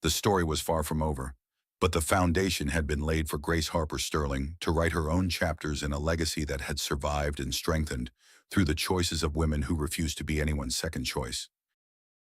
The story was far from over, but the foundation had been laid for Grace Harper Sterling to write her own chapters in a legacy that had survived and strengthened through the choices of women who refused to be anyone's second choice.